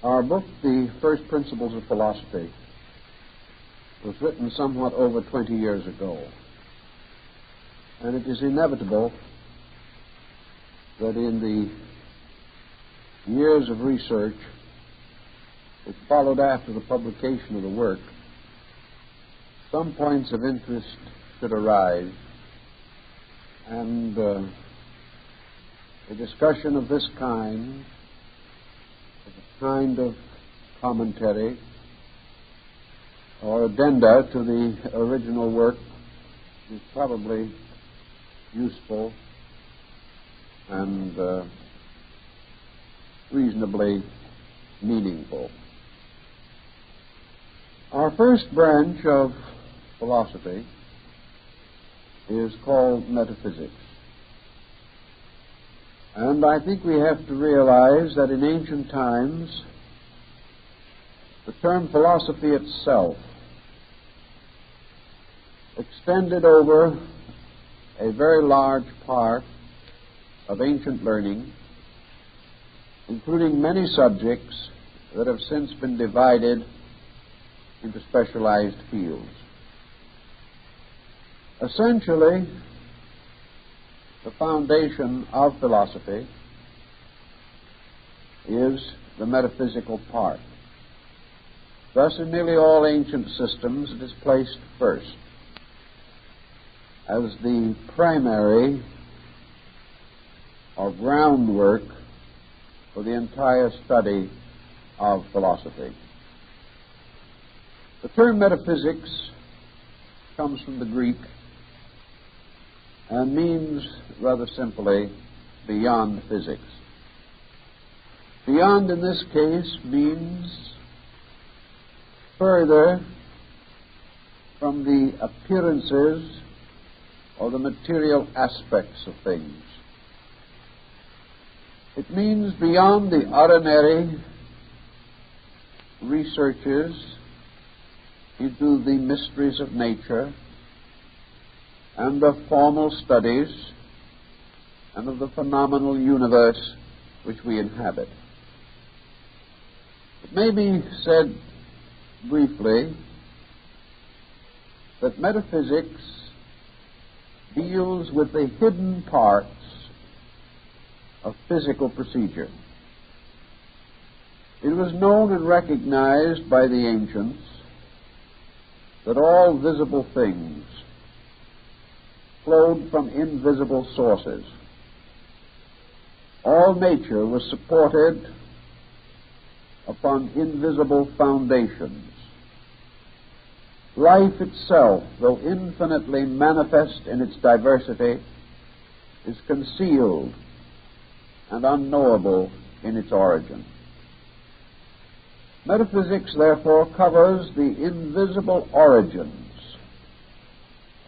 Our book, The First Principles of Philosophy, was written somewhat over 20 years ago. And it is inevitable that in the years of research which followed after the publication of the work, some points of interest should arise, and a discussion of this kind, as a kind of commentary or addenda to the original work, is probably useful and reasonably meaningful. Our first branch of philosophy is called metaphysics. And I think we have to realize that in ancient times, the term philosophy itself extended over a very large part of ancient learning, including many subjects that have since been divided into specialized fields. Essentially, the foundation of philosophy is the metaphysical part. Thus, in nearly all ancient systems, it is placed first as the primary or groundwork for the entire study of philosophy. The term metaphysics comes from the Greek and means, rather simply, beyond physics. Beyond, in this case, means further from the appearances or the material aspects of things. It means beyond the ordinary researches into the mysteries of nature and of formal studies and of the phenomenal universe which we inhabit. It may be said briefly that metaphysics deals with the hidden parts of physical procedure. It was known and recognized by the ancients that all visible things flowed from invisible sources. All nature was supported upon invisible foundations. Life itself, though infinitely manifest in its diversity, is concealed and unknowable in its origin. Metaphysics, therefore, covers the invisible origins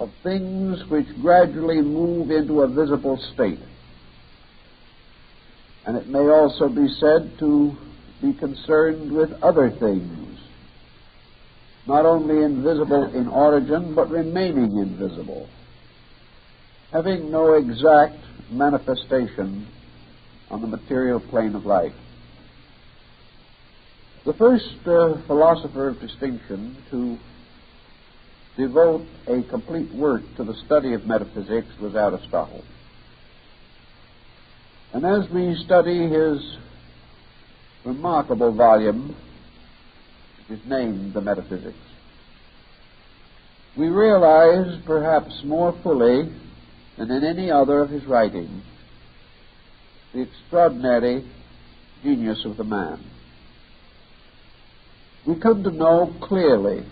of things which gradually move into a visible state. And it may also be said to be concerned with other things, not only invisible in origin, but remaining invisible, having no exact manifestation on the material plane of life. The first philosopher of distinction to devote a complete work to the study of metaphysics was Aristotle. And as we study his remarkable volume, which is named The Metaphysics, we realize perhaps more fully than in any other of his writings the extraordinary genius of the man. We come to know clearly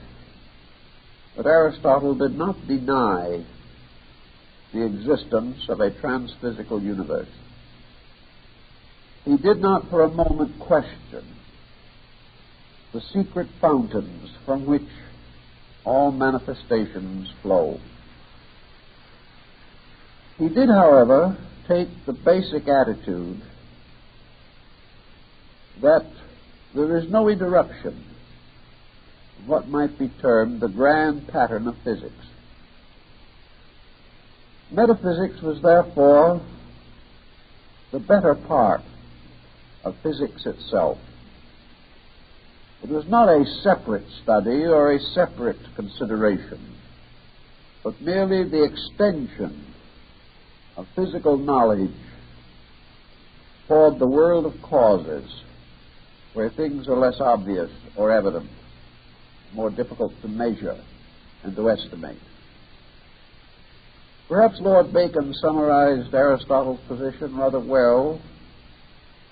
that Aristotle did not deny the existence of a transphysical universe. He did not for a moment question the secret fountains from which all manifestations flow. He did, however, take the basic attitude that there is no interruption of what might be termed the grand pattern of physics. Metaphysics was therefore the better part of physics itself. It was not a separate study or a separate consideration, but merely the extension of physical knowledge toward the world of causes, where things are less obvious or evident, more difficult to measure and to estimate. Perhaps Lord Bacon summarized Aristotle's position rather well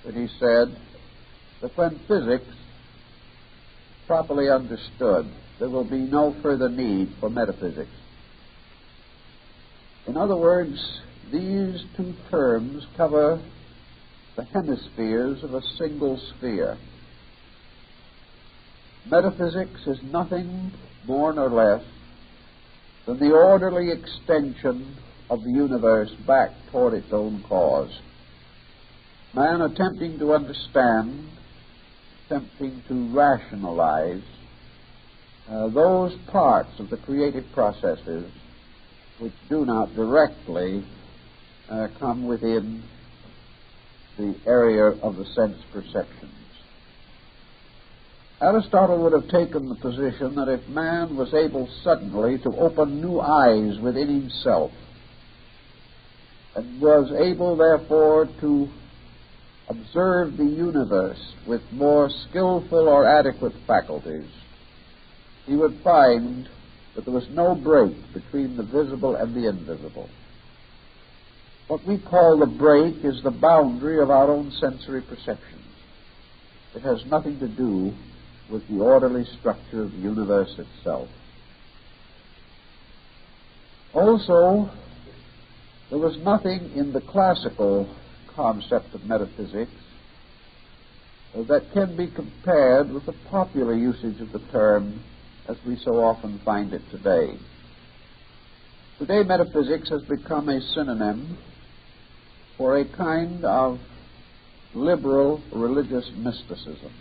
when he said that when physics properly understood, there will be no further need for metaphysics. In other words, these two terms cover the hemispheres of a single sphere. Metaphysics is nothing more nor less than the orderly extension of the universe back toward its own cause. Man attempting to understand, attempting to rationalize those parts of the creative processes which do not directly come within the area of the sense perceptions. Aristotle would have taken the position that if man was able suddenly to open new eyes within himself, and was able therefore to observe the universe with more skillful or adequate faculties, he would find that there was no break between the visible and the invisible. What we call the break is the boundary of our own sensory perceptions. It has nothing to do with the orderly structure of the universe itself. Also, there was nothing in the classical concept of metaphysics that can be compared with the popular usage of the term as we so often find it today. Today, metaphysics has become a synonym for a kind of liberal religious mysticism.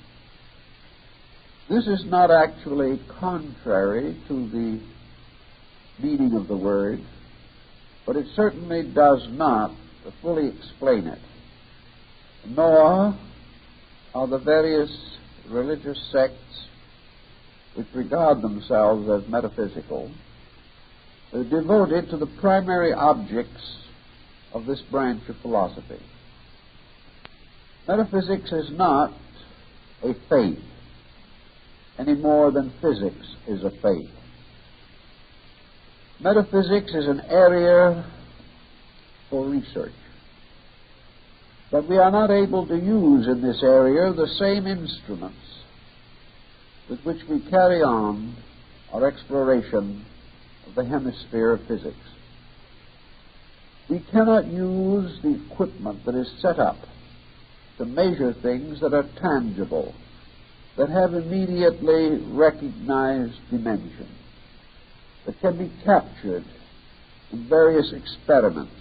This is not actually contrary to the meaning of the word, but it certainly does not fully explain it, nor are the various religious sects which regard themselves as metaphysical devoted to the primary objects of this branch of philosophy. Metaphysics is not a faith any more than physics is a faith. Metaphysics is an area for research, but we are not able to use in this area the same instruments with which we carry on our exploration of the hemisphere of physics. We cannot use the equipment that is set up to measure things that are tangible, that have immediately recognized dimension, that can be captured in various experiments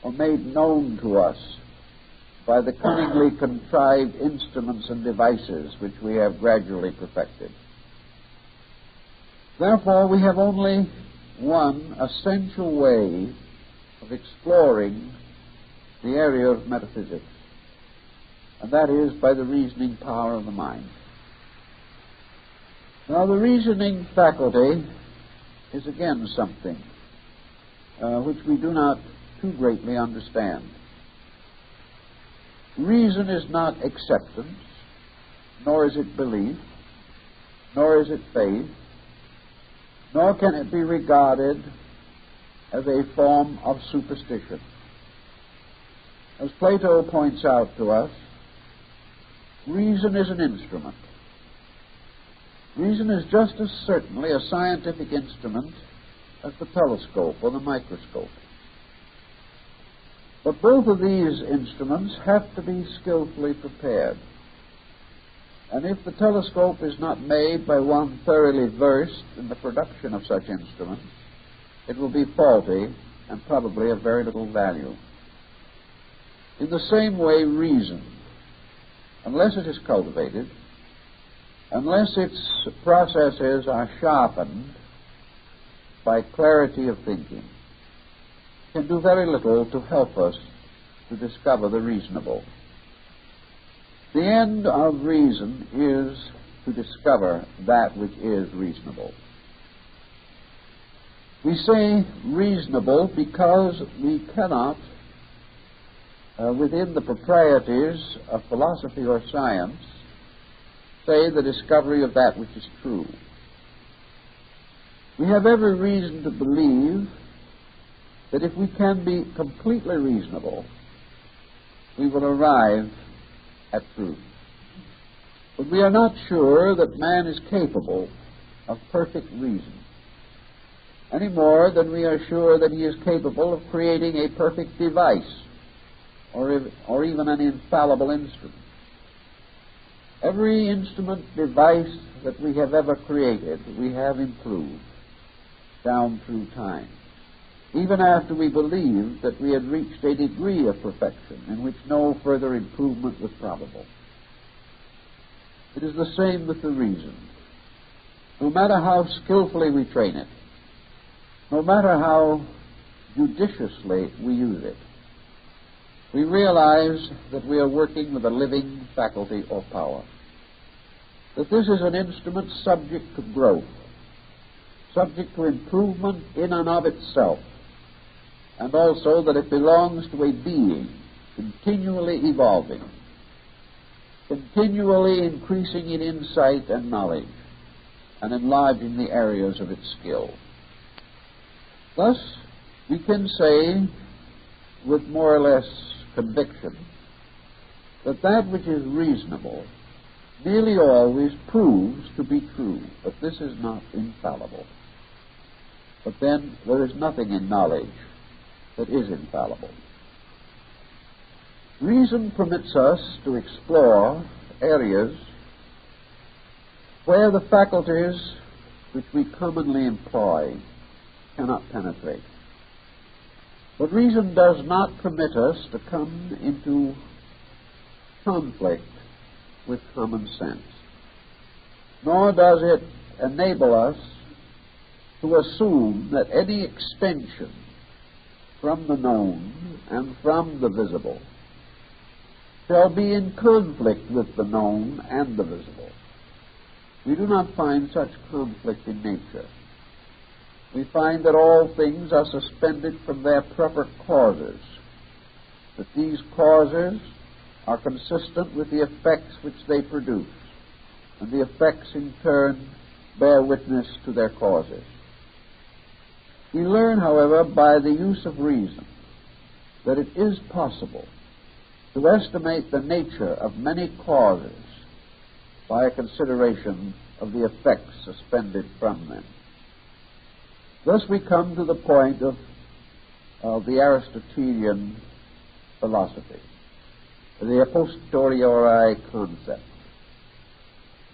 or made known to us by the cunningly contrived instruments and devices which we have gradually perfected. Therefore, we have only one essential way of exploring the area of metaphysics, and that is by the reasoning power of the mind. Now, the reasoning faculty is again something which we do not too greatly understand. Reason is not acceptance, nor is it belief, nor is it faith, nor can it be regarded as a form of superstition. As Plato points out to us, reason is an instrument. Reason is just as certainly a scientific instrument as the telescope or the microscope. But both of these instruments have to be skillfully prepared. And if the telescope is not made by one thoroughly versed in the production of such instruments, it will be faulty and probably of very little value. In the same way, reason, unless it is cultivated, unless its processes are sharpened by clarity of thinking, can do very little to help us to discover the reasonable. The end of reason is to discover that which is reasonable. We say reasonable because we cannot, within the proprieties of philosophy or science, say the discovery of that which is true. We have every reason to believe that if we can be completely reasonable, we will arrive at truth. But we are not sure that man is capable of perfect reason, any more than we are sure that he is capable of creating a perfect device or even an infallible instrument. Every instrument, device that we have ever created, we have improved down through time, even after we believed that we had reached a degree of perfection in which no further improvement was probable. It is the same with the reason. No matter how skillfully we train it, no matter how judiciously we use it, we realize that we are working with a living faculty or power, that this is an instrument subject to growth, subject to improvement in and of itself, and also that it belongs to a being continually evolving, continually increasing in insight and knowledge, and enlarging the areas of its skill. Thus, we can say with more or less conviction that that which is reasonable nearly always proves to be true, but this is not infallible. But then there is nothing in knowledge that is infallible. Reason permits us to explore areas where the faculties which we commonly employ cannot penetrate. But reason does not permit us to come into conflict with common sense, nor does it enable us to assume that any extension from the known and from the visible shall be in conflict with the known and the visible. We do not find such conflict in nature. We find that all things are suspended from their proper causes, that these causes are consistent with the effects which they produce, and the effects in turn bear witness to their causes. We learn, however, by the use of reason, that it is possible to estimate the nature of many causes by a consideration of the effects suspended from them. Thus we come to the point of the Aristotelian philosophy, the a posteriori concept,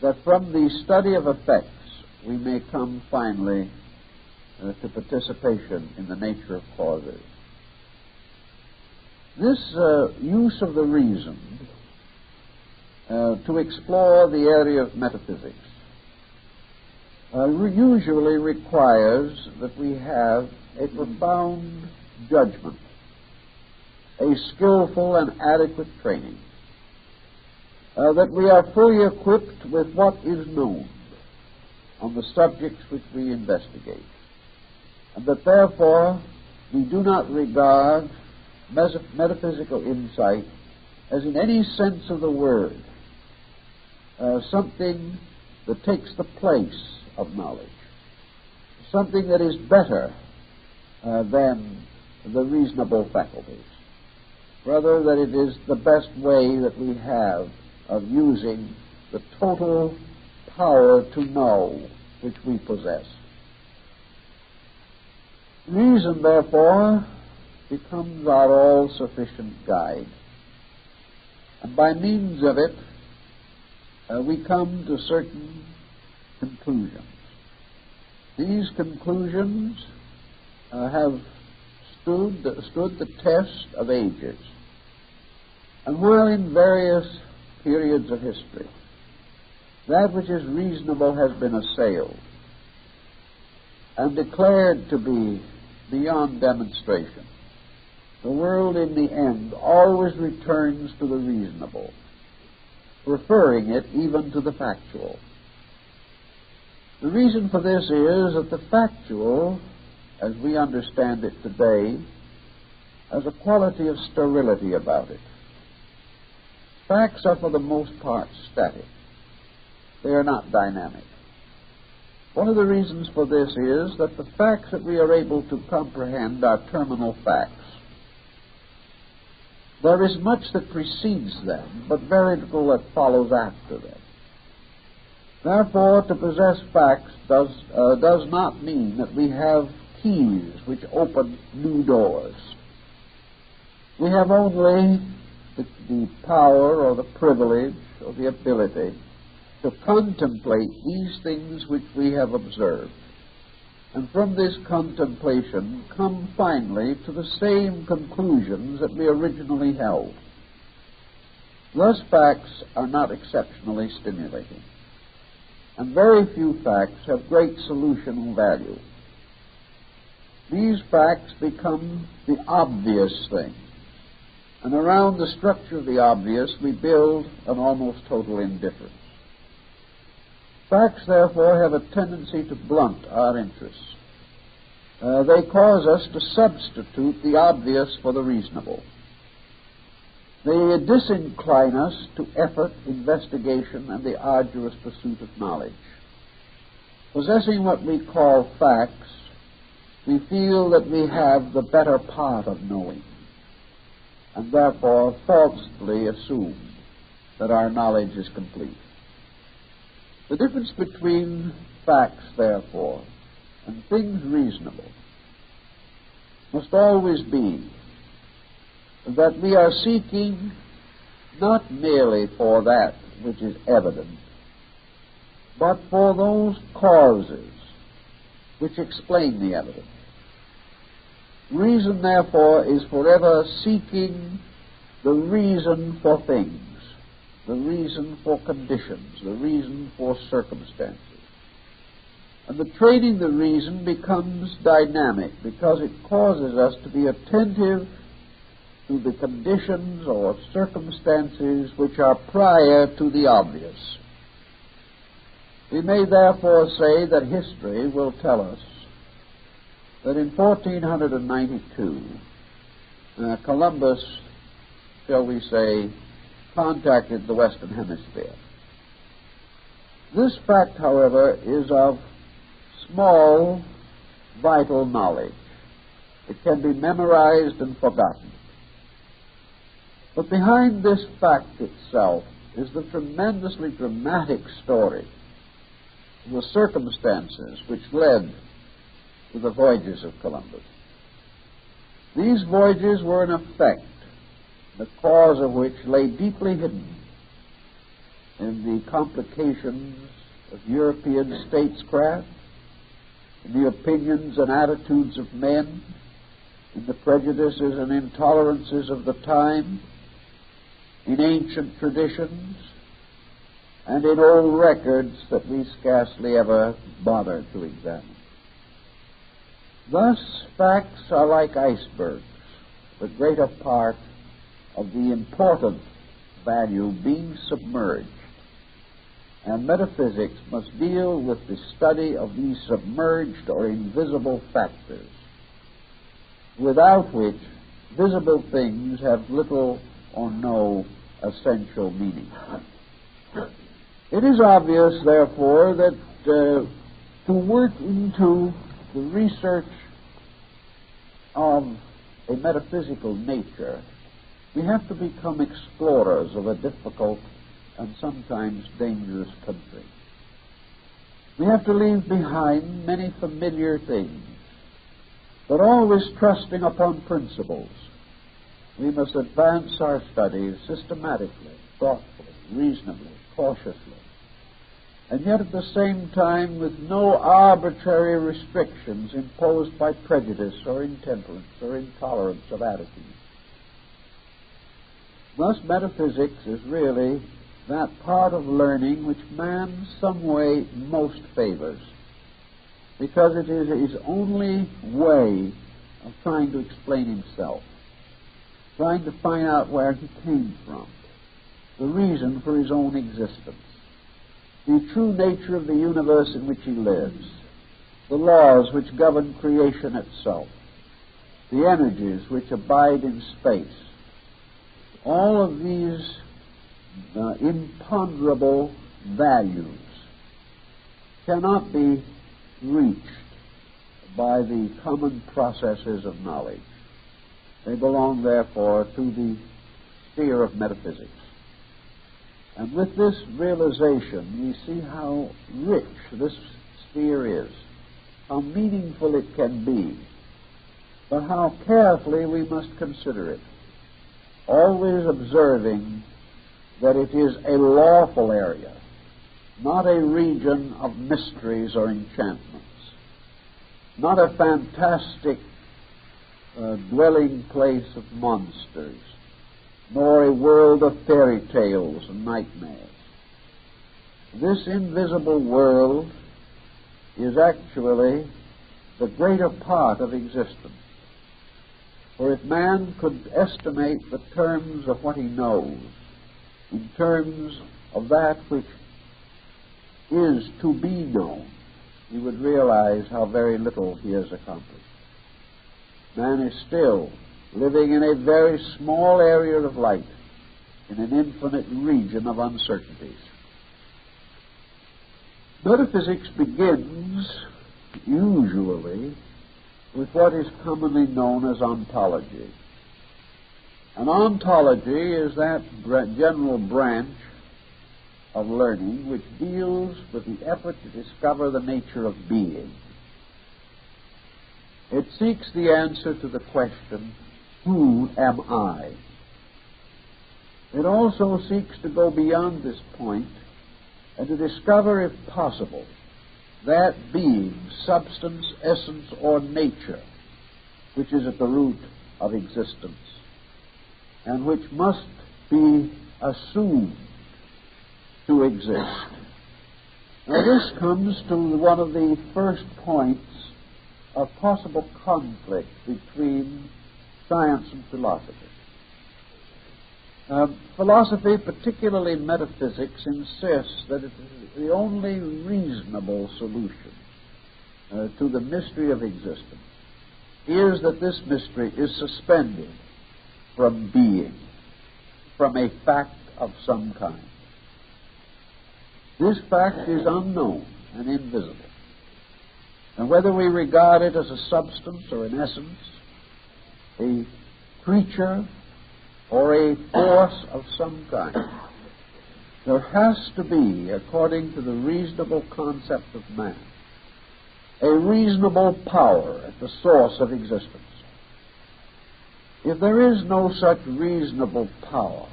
that from the study of effects we may come finally to participation in the nature of causes. This use of the reason to explore the area of metaphysics usually requires that we have a profound judgment, a skillful and adequate training, that we are fully equipped with what is known on the subjects which we investigate, and that therefore we do not regard metaphysical insight as in any sense of the word something that takes the place of knowledge, something that is better than the reasonable faculties. Rather, that it is the best way that we have of using the total power to know which we possess. Reason, therefore, becomes our all-sufficient guide. And by means of it, we come to certain conclusions. These conclusions have stood the test of ages. And while in various periods of history, that which is reasonable has been assailed and declared to be beyond demonstration, the world in the end always returns to the reasonable, preferring it even to the factual. The reason for this is that the factual, as we understand it today, has a quality of sterility about it. Facts are for the most part static. They are not dynamic. One of the reasons for this is that the facts that we are able to comprehend are terminal facts. There is much that precedes them, but very little that follows after them. Therefore, to possess facts does not mean that we have keys which open new doors. We have only the power or the privilege or the ability to contemplate these things which we have observed, and from this contemplation come finally to the same conclusions that we originally held. Thus, facts are not exceptionally stimulating, and very few facts have great solutional value. These facts become the obvious thing, and around the structure of the obvious we build an almost total indifference. Facts, therefore, have a tendency to blunt our interests. They cause us to substitute the obvious for the reasonable. They disincline us to effort, investigation, and the arduous pursuit of knowledge. Possessing what we call facts, we feel that we have the better part of knowing, and therefore falsely assume that our knowledge is complete. The difference between facts, therefore, and things reasonable must always be that we are seeking not merely for that which is evident, but for those causes which explain the evidence. Reason, therefore, is forever seeking the reason for things, the reason for conditions, the reason for circumstances. And the training the reason becomes dynamic because it causes us to be attentive to the conditions or circumstances which are prior to the obvious. We may therefore say that history will tell us that in 1492, Columbus, shall we say, contacted the Western Hemisphere. This fact, however, is of small, vital knowledge. It can be memorized and forgotten. But behind this fact itself is the tremendously dramatic story of the circumstances which led to the voyages of Columbus. These voyages were an effect, the cause of which lay deeply hidden in the complications of European statescraft, in the opinions and attitudes of men, in the prejudices and intolerances of the time, in ancient traditions, and in old records that we scarcely ever bother to examine. Thus, facts are like icebergs, the greater part of the important value being submerged, and metaphysics must deal with the study of these submerged or invisible factors, without which visible things have little or no essential meaning. It is obvious, therefore, that to work into the research of a metaphysical nature, we have to become explorers of a difficult and sometimes dangerous country. We have to leave behind many familiar things, but always trusting upon principles. We must advance our studies systematically, thoughtfully, reasonably, cautiously, and yet at the same time with no arbitrary restrictions imposed by prejudice or intemperance or intolerance of attitude. Thus, metaphysics is really that part of learning which man some way most favors, because it is his only way of trying to explain himself, trying to find out where he came from, the reason for his own existence. the true nature of the universe in which he lives, the laws which govern creation itself, the energies which abide in space, all of these imponderable values cannot be reached by the common processes of knowledge. They belong, therefore, to the sphere of metaphysics. And with this realization, we see how rich this sphere is, how meaningful it can be, but how carefully we must consider it, always observing that it is a lawful area, not a region of mysteries or enchantments, not a fantastic dwelling place of monsters, nor a world of fairy tales and nightmares. This invisible world is actually the greater part of existence. For if man could estimate the terms of what he knows in terms of that which is to be known, he would realize how very little he has accomplished. Man is still living in a very small area of light, in an infinite region of uncertainties. Metaphysics begins usually with what is commonly known as ontology. And ontology is that general branch of learning which deals with the effort to discover the nature of being. It seeks the answer to the question, who am I? It also seeks to go beyond this point and to discover, if possible, that being, substance, essence, or nature, which is at the root of existence, and which must be assumed to exist. Now, this comes to one of the first points of possible conflict between science and philosophy. Philosophy, particularly metaphysics, insists that it is the only reasonable solution to the mystery of existence is that this mystery is suspended from being, from a fact of some kind. This fact is unknown and invisible. And whether we regard it as a substance or an essence, a creature or a force of some kind, there has to be, according to the reasonable concept of man, a reasonable power at the source of existence. If there is no such reasonable power,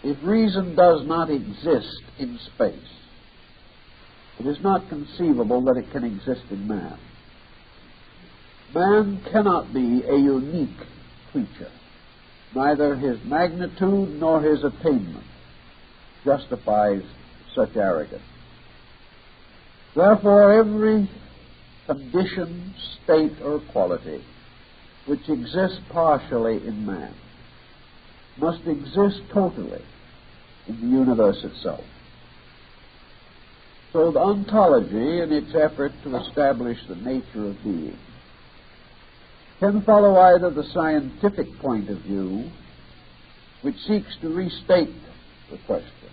if reason does not exist in space, it is not conceivable that it can exist in man. Man cannot be a unique creature. Neither his magnitude nor his attainment justifies such arrogance. Therefore, every condition, state, or quality which exists partially in man must exist totally in the universe itself. So the ontology, in its effort to establish the nature of being, can follow either the scientific point of view, which seeks to restate the question,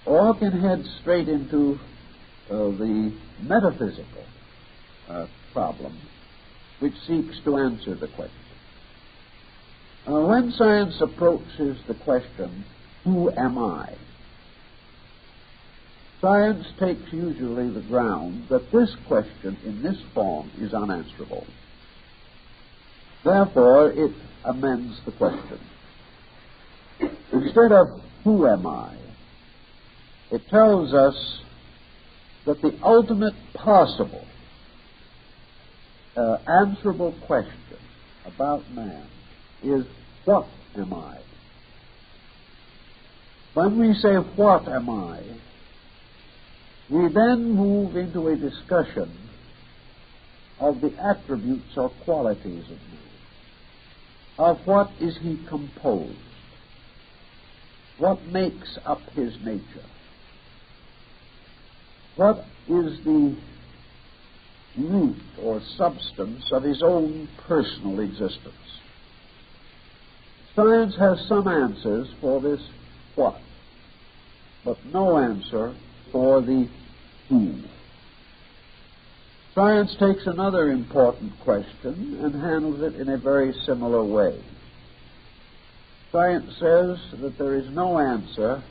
or can head straight into the metaphysical problem, which seeks to answer the question. When science approaches the question, who am I? Science takes usually the ground that this question in this form is unanswerable. Therefore, it amends the question. Instead of who am I, it tells us that the ultimate possible answerable question about man is, what am I? When we say, what am I, we then move into a discussion of the attributes or qualities of man. Of what is he composed? What makes up his nature? what is the root or substance of his own personal existence. Science has some answers for this what, but no answer for the who. Science takes another important question and handles it in a very similar way. Science says that there is no answer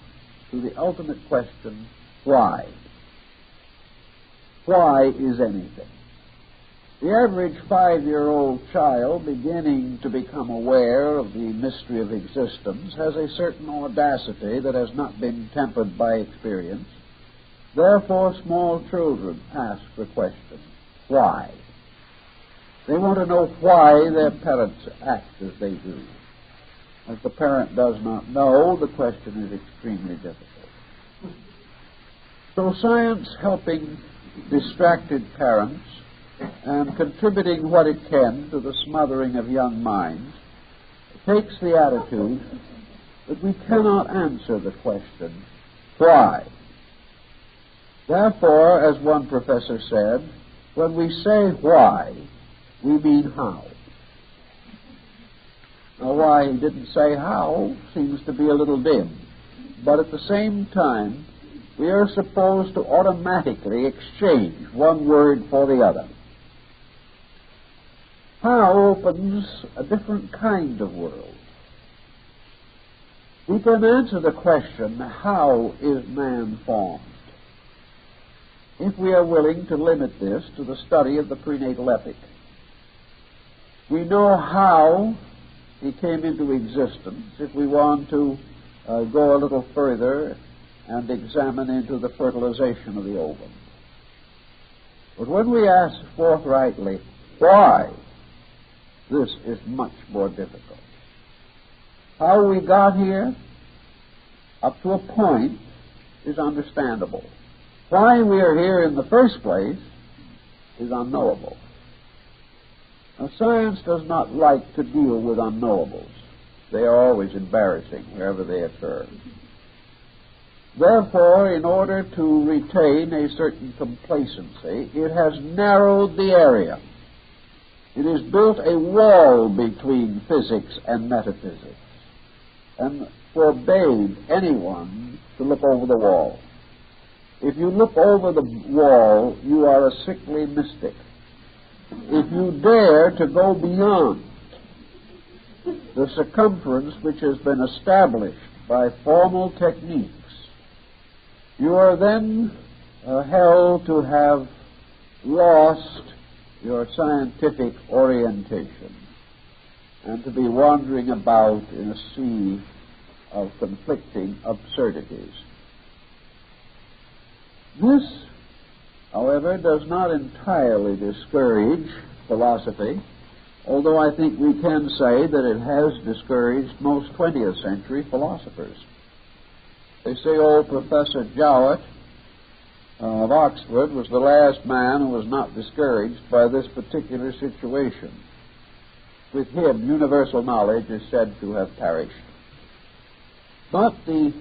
to the ultimate question, why? Why is anything? The average 5-year-old child beginning to become aware of the mystery of existence has a certain audacity that has not been tempered by experience. Therefore, small children ask the question, why? They want to know why their parents act as they do. If the parent does not know, the question is extremely difficult. So science, helping distracted parents and contributing what it can to the smothering of young minds, takes the attitude that we cannot answer the question, why? Therefore, as one professor said, when we say why, we mean how. Now, why he didn't say how seems to be a little dim, but at the same time, we are supposed to automatically exchange one word for the other. How opens a different kind of world. We can answer the question, how is man formed? If we are willing to limit this to the study of the prenatal epoch. We know how he came into existence. If we want to go a little further and examine into the fertilization of the ovum. But when we ask forthrightly, why? This is much more difficult. How we got here, up to a point, is understandable. Why we are here in the first place is unknowable. Now, science does not like to deal with unknowables. They are always embarrassing wherever they occur. Therefore, in order to retain a certain complacency, it has narrowed the area. It has built a wall between physics and metaphysics and forbade anyone to look over the wall. If you look over the wall, you are a sickly mystic. If you dare to go beyond the circumference which has been established by formal techniques, you are then held to have lost your scientific orientation and to be wandering about in a sea of conflicting absurdities. This, however, does not entirely discourage philosophy, although I think we can say that it has discouraged most 20th century philosophers. They say old Professor Jowett of Oxford was the last man who was not discouraged by this particular situation. With him, universal knowledge is said to have perished. But the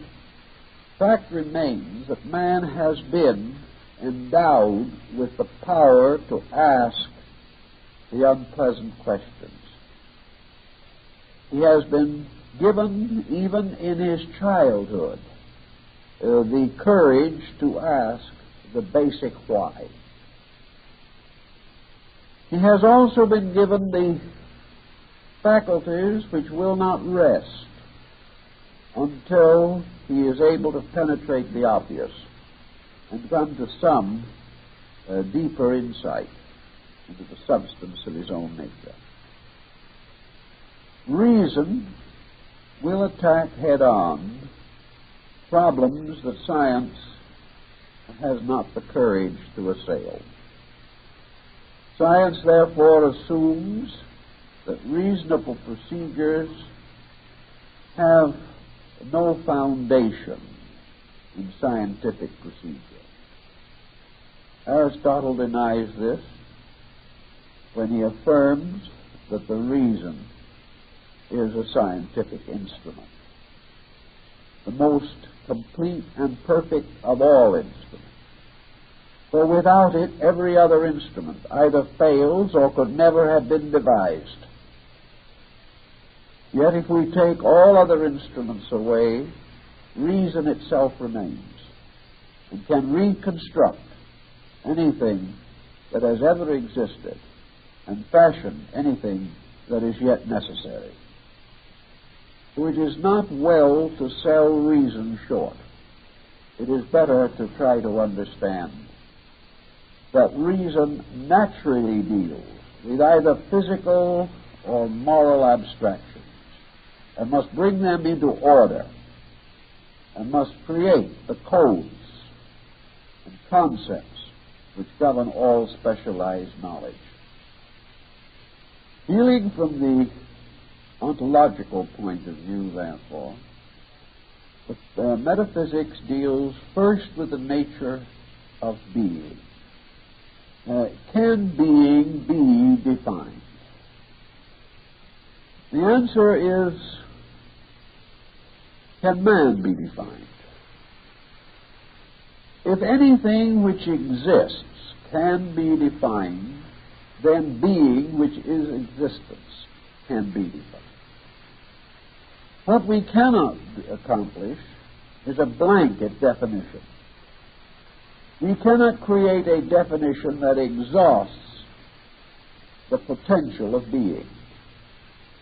fact remains that man has been endowed with the power to ask the unpleasant questions. He has been given, even in his childhood, the courage to ask the basic why. He has also been given the faculties which will not rest until he is able to penetrate the obvious and come to some deeper insight into the substance of his own nature. Reason will attack head-on problems that science has not the courage to assail. Science, therefore, assumes that reasonable procedures have no foundation in scientific procedure. Aristotle denies this when he affirms that the reason is a scientific instrument, the most complete and perfect of all instruments. For without it, every other instrument either fails or could never have been devised. Yet if we take all other instruments away, reason itself remains and can reconstruct anything that has ever existed and fashion anything that is yet necessary. So it is not well to sell reason short. It is better to try to understand that reason naturally deals with either physical or moral abstractions and must bring them into order and must create the codes and concepts which govern all specialized knowledge. Dealing from the ontological point of view, therefore, metaphysics deals first with the nature of being. Can being be defined? The answer is, can man be defined? If anything which exists can be defined, then being, which is existence, can be defined. What we cannot accomplish is a blanket definition. We cannot create a definition that exhausts the potential of being,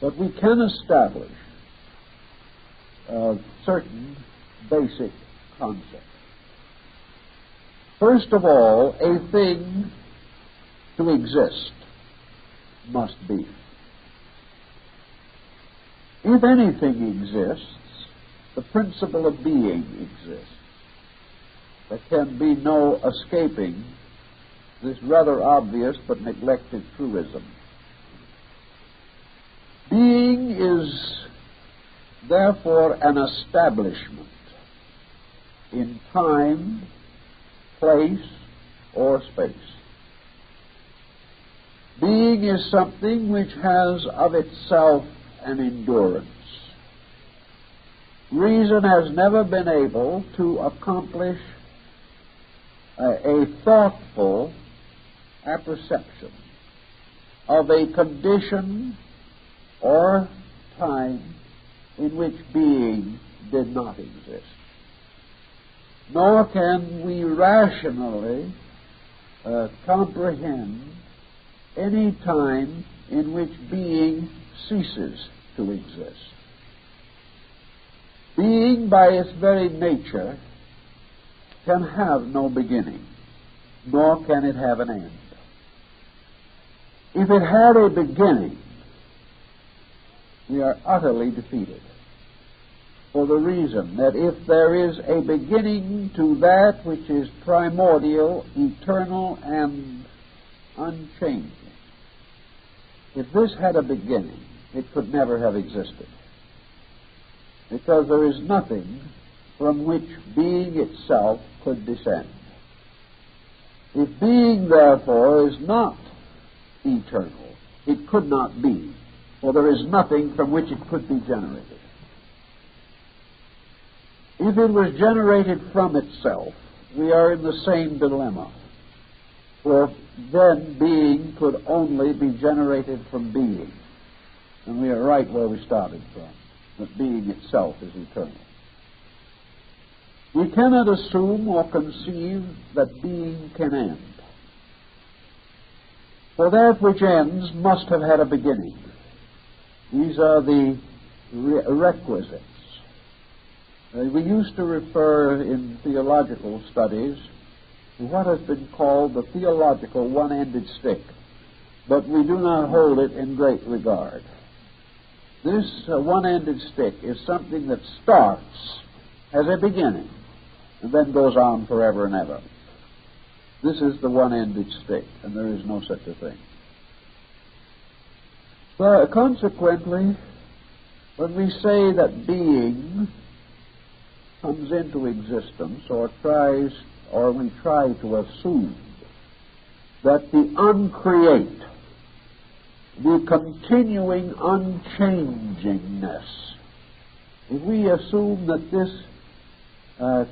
but we can establish certain basic concepts. First of all, a thing to exist must be. If anything exists, the principle of being exists. There can be no escaping this rather obvious but neglected truism. Being is therefore an establishment in time, place, or space. Being is something which has of itself an endurance. Reason has never been able to accomplish a thoughtful apperception of a condition or time in which being did not exist. Nor can we rationally comprehend any time in which being ceases to exist. Being, by its very nature, can have no beginning, nor can it have an end. If it had a beginning, we are utterly defeated, for the reason that if there is a beginning to that which is primordial, eternal, and unchanging, if this had a beginning, it could never have existed, because there is nothing from which being itself could descend. If being, therefore, is not eternal, it could not be, for there is nothing from which it could be generated. If it was generated from itself, we are in the same dilemma, for then being could only be generated from being. And we are right where we started from, that being itself is eternal. We cannot assume or conceive that being can end, for that which ends must have had a beginning. These are the requisites. We used to refer in theological studies to what has been called the theological one-ended stick, but we do not hold it in great regard. This one-ended stick is something that starts as a beginning and then goes on forever and ever. This is the one-ended stick, and there is no such a thing. Well, consequently, when we say that being comes into existence, or we try to assume that the uncreate, the continuing unchangingness, if we assume that this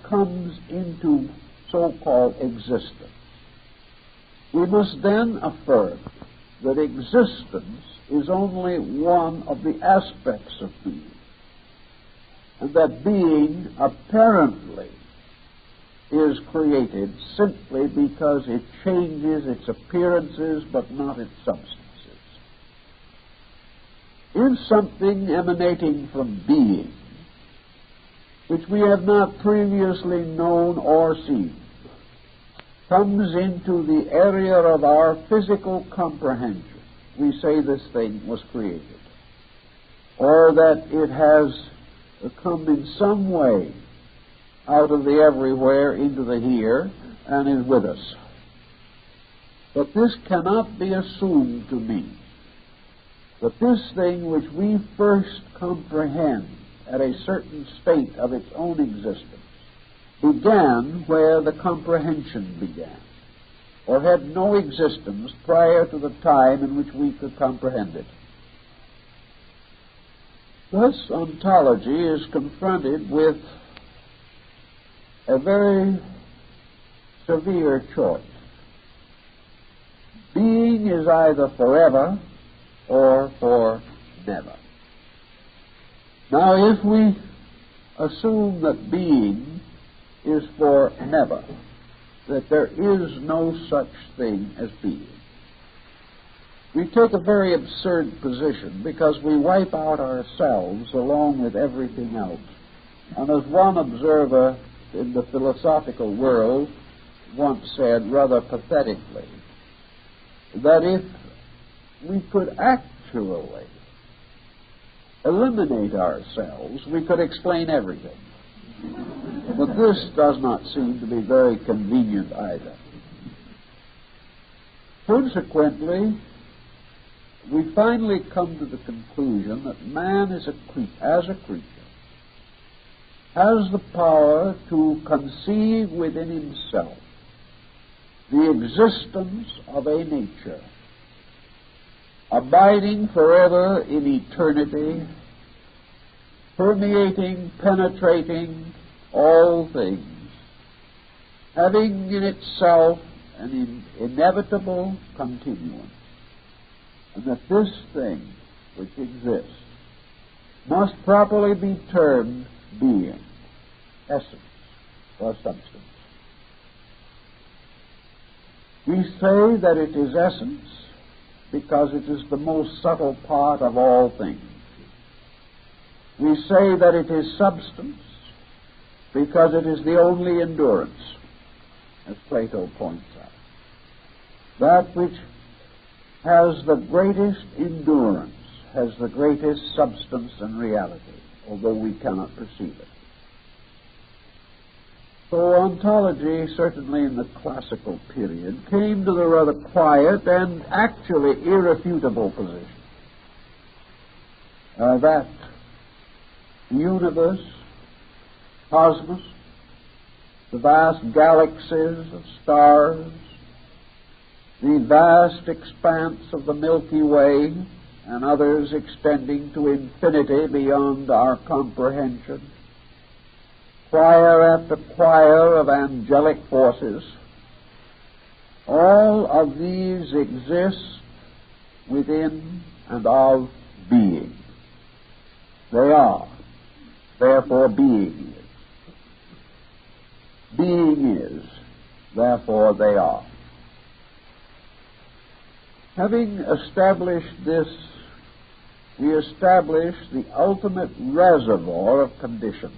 comes into so-called existence, We must then affirm that existence is only one of the aspects of being, and that being apparently is created simply because it changes its appearances but not its substances. If something emanating from being, which we have not previously known or seen, comes into the area of our physical comprehension, we say this thing was created, or that it has come in some way out of the everywhere into the here and is with us. But this cannot be assumed to mean that this thing which we first comprehend at a certain state of its own existence began where the comprehension began, or had no existence prior to the time in which we could comprehend it. Thus, ontology is confronted with a very severe choice. Being is either forever or for never. Now, if we assume that being is for never, that there is no such thing as being, we take a very absurd position because we wipe out ourselves along with everything else. And as one observer in the philosophical world once said rather pathetically, that if we could actually eliminate ourselves, we could explain everything. But this does not seem to be very convenient either. Consequently, we finally come to the conclusion that man as a creature has the power to conceive within himself the existence of a nature abiding forever in eternity, permeating, penetrating all things, having in itself an inevitable continuance, and that this thing which exists must properly be termed being, essence, or substance. We say that it is essence because it is the most subtle part of all things. We say that it is substance because it is the only endurance, as Plato points out. That which has the greatest endurance has the greatest substance and reality, although we cannot perceive it. So ontology, certainly in the classical period, came to the rather quiet and actually irrefutable position that the universe, cosmos, the vast galaxies of stars, the vast expanse of the Milky Way, and others extending to infinity beyond our comprehension, choir after choir of angelic forces, all of these exist within and of being. They are. Therefore, being is. Being is. Therefore, they are. Having established this, we establish the ultimate reservoir of conditions.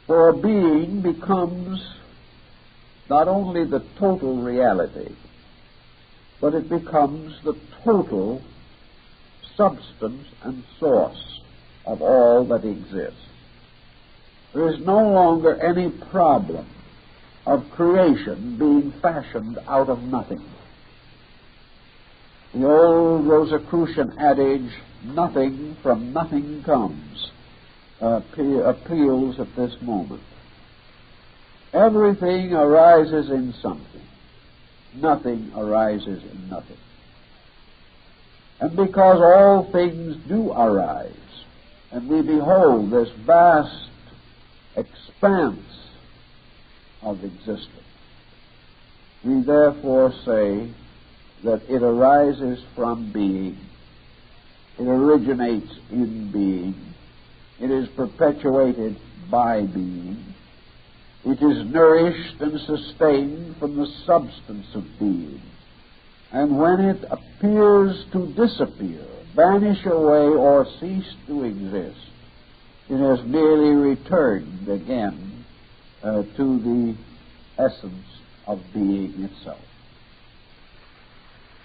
For being becomes not only the total reality, but it becomes the total substance and source of all that exists. There is no longer any problem of creation being fashioned out of nothing. The old Rosicrucian adage, nothing from nothing comes, appeals at this moment. Everything arises in something. Nothing arises in nothing. And because all things do arise, and we behold this vast expanse of existence, We therefore say that it arises from being, it originates in being, it is perpetuated by being, it is nourished and sustained from the substance of being, and when it appears to disappear, vanish away, or cease to exist, it has merely returned again to the essence of being itself.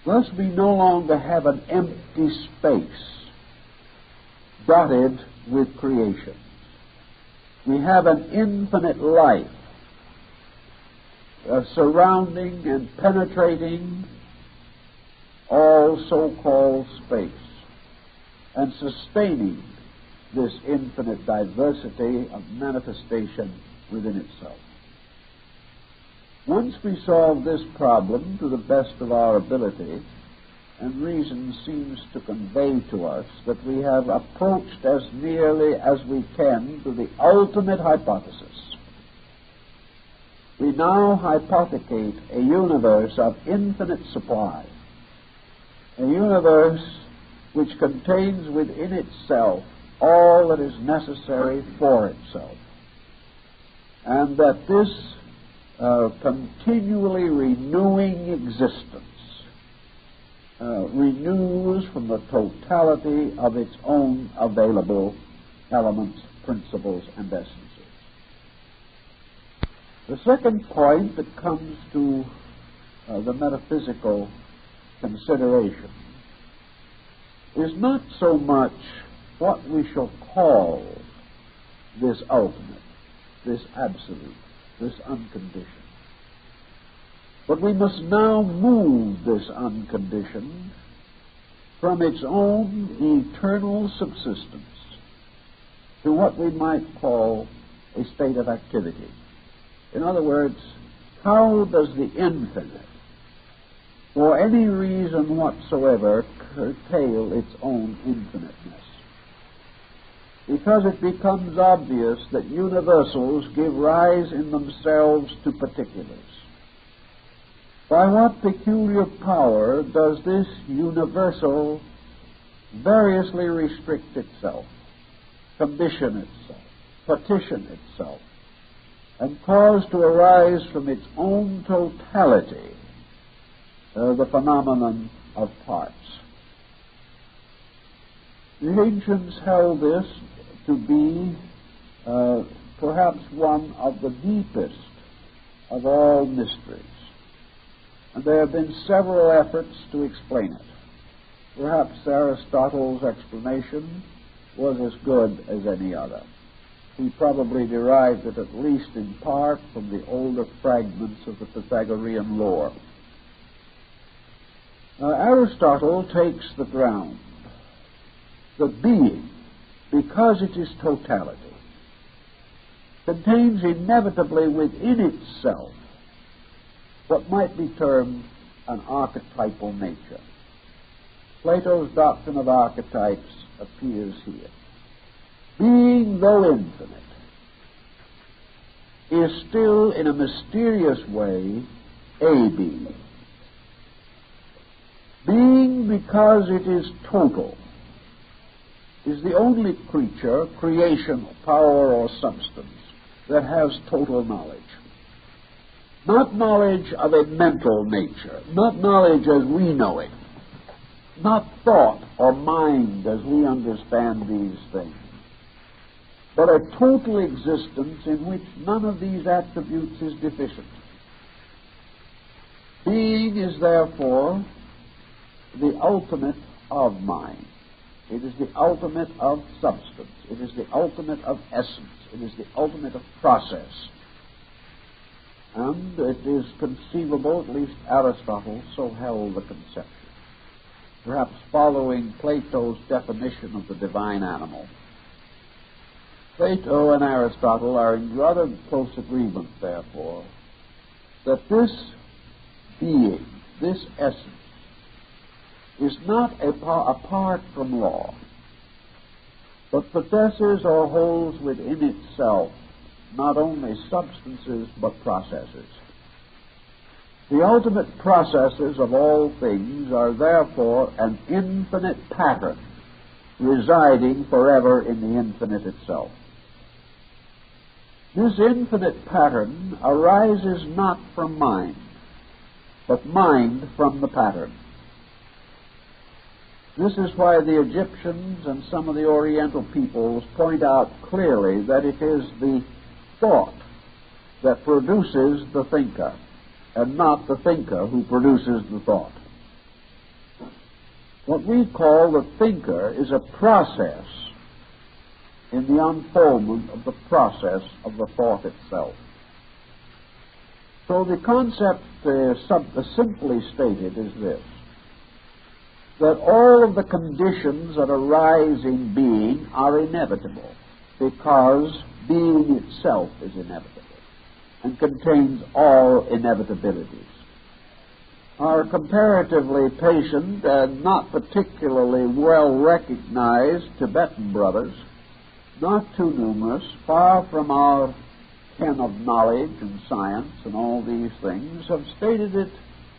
Thus we no longer have an empty space dotted with creations. We have an infinite life surrounding and penetrating all so-called space and sustaining this infinite diversity of manifestation within itself. Once we solve this problem to the best of our ability, and reason seems to convey to us that we have approached as nearly as we can to the ultimate hypothesis, we now hypothecate a universe of infinite supply, a universe which contains within itself all that is necessary for itself, and that this continually renewing existence renews from the totality of its own available elements, principles, and essences. The second point that comes to the metaphysical consideration is not so much what we shall call this ultimate, this absolute, this unconditioned. But we must now move this unconditioned from its own eternal subsistence to what we might call a state of activity. In other words, how does the infinite, for any reason whatsoever, curtail its own infiniteness? Because it becomes obvious that universals give rise in themselves to particulars. By what peculiar power does this universal variously restrict itself, condition itself, partition itself, and cause to arise from its own totality the phenomenon of parts? The ancients held this to be perhaps one of the deepest of all mysteries. And there have been several efforts to explain it. Perhaps Aristotle's explanation was as good as any other. He probably derived it at least in part from the older fragments of the Pythagorean lore. Aristotle takes the ground that being, because it is totality, contains inevitably within itself what might be termed an archetypal nature. Plato's doctrine of archetypes appears here. Being, though infinite, is still in a mysterious way a being. Being, because it is total, is the only creature, creation, power, or substance that has total knowledge. Not knowledge of a mental nature, not knowledge as we know it, not thought or mind as we understand these things, but a total existence in which none of these attributes is deficient. Being is therefore the ultimate of mind. It is the ultimate of substance. It is the ultimate of essence. It is the ultimate of process. And it is conceivable, at least Aristotle so held the conception, perhaps following Plato's definition of the divine animal. Plato and Aristotle are in rather close agreement, therefore, that this being, this essence, is not apart from law, but possesses or holds within itself not only substances but processes. The ultimate processes of all things are therefore an infinite pattern residing forever in the infinite itself. This infinite pattern arises not from mind, but mind from the pattern. This is why the Egyptians and some of the Oriental peoples point out clearly that it is the thought that produces the thinker, and not the thinker who produces the thought. What we call the thinker is a process in the unfoldment of the process of the thought itself. So the concept, simply stated, is this: that all of the conditions that arise in being are inevitable, because being itself is inevitable and contains all inevitabilities. Our comparatively patient and not particularly well recognized Tibetan brothers, not too numerous, far from our ken of knowledge and science and all these things, have stated it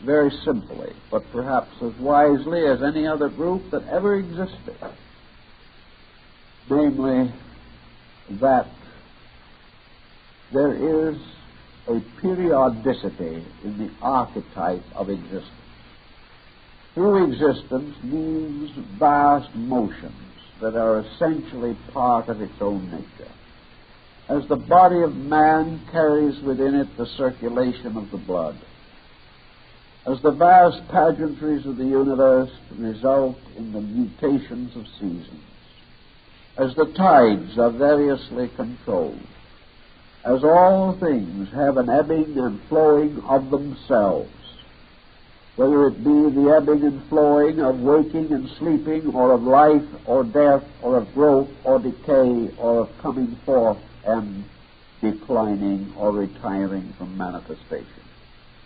very simply, but perhaps as wisely as any other group that ever existed. Namely, that there is a periodicity in the archetype of existence. Through existence moves vast motions that are essentially part of its own nature. As the body of man carries within it the circulation of the blood, as the vast pageantries of the universe result in the mutations of seasons, as the tides are variously controlled, as all things have an ebbing and flowing of themselves, whether it be the ebbing and flowing of waking and sleeping, or of life or death, or of growth or decay, or of coming forth and declining or retiring from manifestation.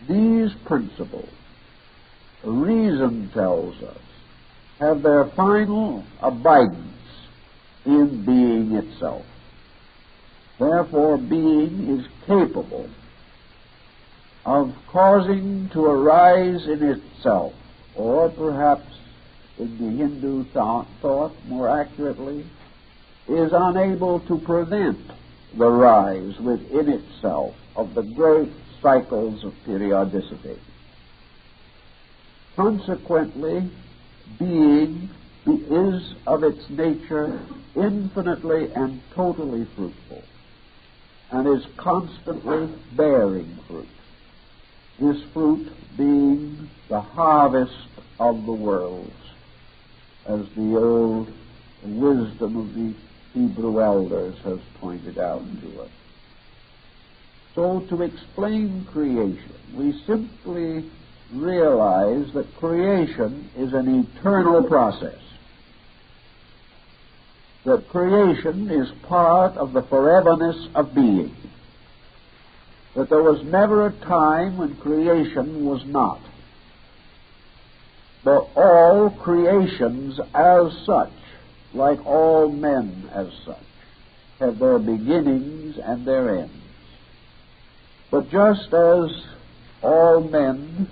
These principles, reason tells us, have their final abidance in being itself. Therefore, being is capable of causing to arise in itself, or perhaps in the Hindu thought more accurately, is unable to prevent the rise within itself of the great cycles of periodicity. Consequently, being is of its nature infinitely and totally fruitful, and is constantly bearing fruit. This fruit being the harvest of the worlds, as the old wisdom of the Hebrew elders has pointed out to us. So to explain creation, we simply realize that creation is an eternal process, that creation is part of the foreverness of being, that there was never a time when creation was not, but all creations as such, like all men as such, have their beginnings and their ends. But just as all men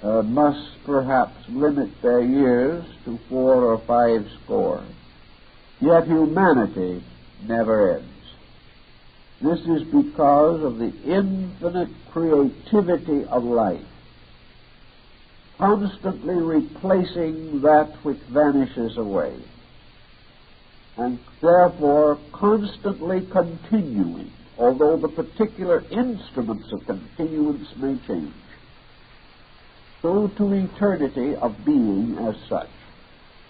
must perhaps limit their years to 4 or 5 score, yet humanity never ends. This is because of the infinite creativity of life, constantly replacing that which vanishes away, and therefore constantly continuing, although the particular instruments of continuance may change. So to eternity of being as such,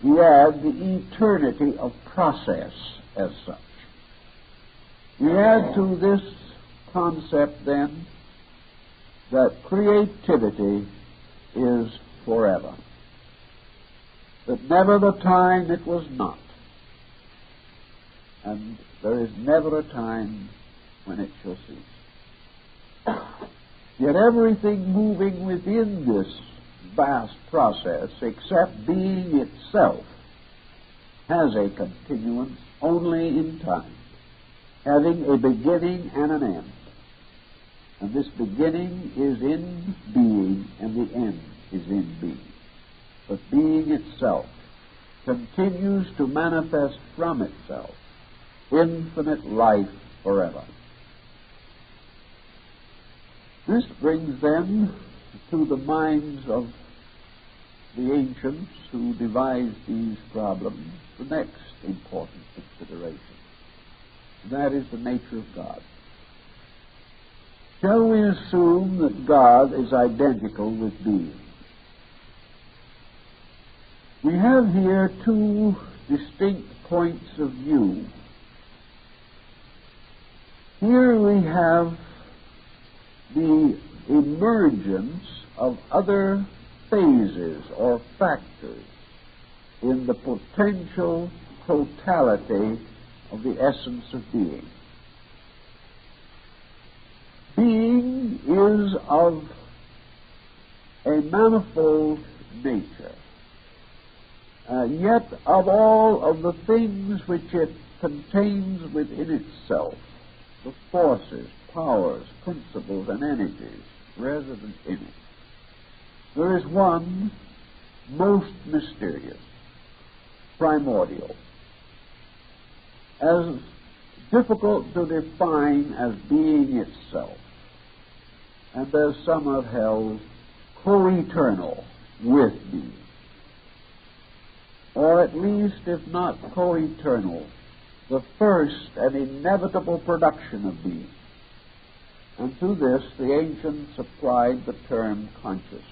we add the eternity of process as such. We add to this concept, then, that creativity is forever, that never the time it was not, and there is never a time when it shall cease. Yet everything moving within this vast process, except being itself, has a continuance only in time, having a beginning and an end. And this beginning is in being, and the end is in being. But being itself continues to manifest from itself infinite life forever. This brings then to the minds of the ancients who devised these problems the next important consideration. And that is the nature of God. Shall we assume that God is identical with being? We have here two distinct points of view. Here we have the emergence of other phases or factors in the potential totality of the essence of being. Being is of a manifold nature, yet of all of the things which it contains within itself, the forces, powers, principles, and energies resident in it, there is one most mysterious, primordial, as difficult to define as being itself, and as some have held, co-eternal with being, or at least, if not co-eternal, the first and inevitable production of being. And to this the ancients applied the term consciousness.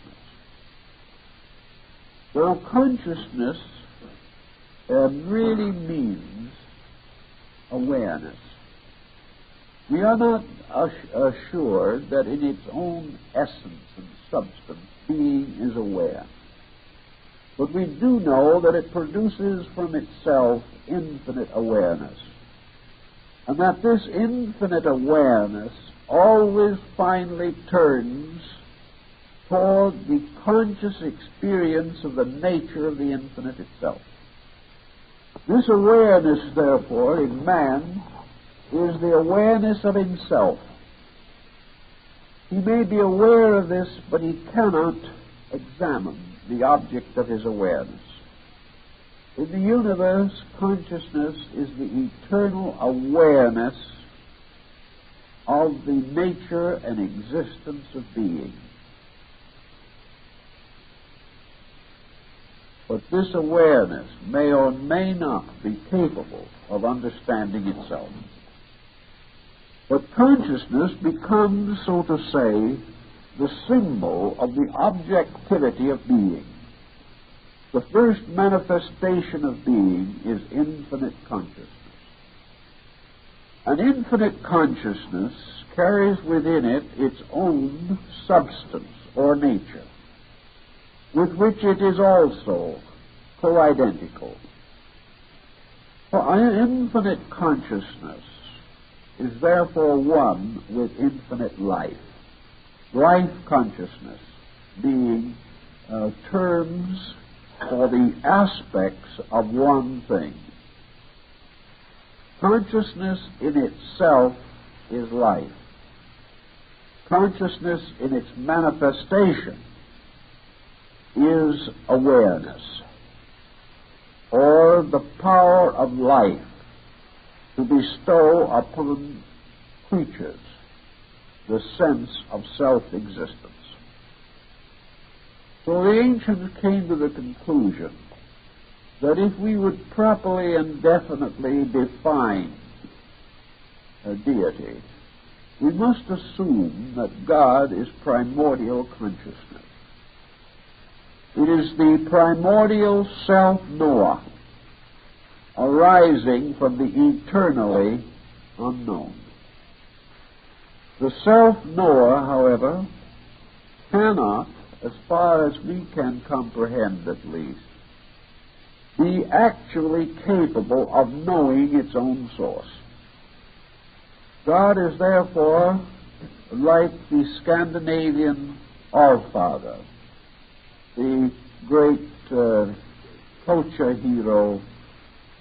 Well, consciousness really means awareness. We are not assured that in its own essence and substance being is aware. But we do know that it produces from itself infinite awareness. And that this infinite awareness always finally turns toward the conscious experience of the nature of the infinite itself. This awareness, therefore, in man is the awareness of himself. He may be aware of this, but he cannot examine the object of his awareness. In the universe, consciousness is the eternal awareness of the nature and existence of being. But this awareness may or may not be capable of understanding itself. But consciousness becomes, so to say, the symbol of the objectivity of being. The first manifestation of being is infinite consciousness. And infinite consciousness carries within it its own substance or nature, with which it is also co-identical. For infinite consciousness is therefore one with infinite life. Life consciousness being terms for the aspects of one thing. Consciousness in itself is life. Consciousness in its manifestation is awareness, or the power of life to bestow upon creatures the sense of self-existence. So the ancients came to the conclusion that if we would properly and definitely define a deity, we must assume that God is primordial consciousness. It is the primordial self-knower arising from the eternally unknown. The self-knower, however, cannot, as far as we can comprehend at least, be actually capable of knowing its own source. God is therefore like the Scandinavian Allfather, the great culture hero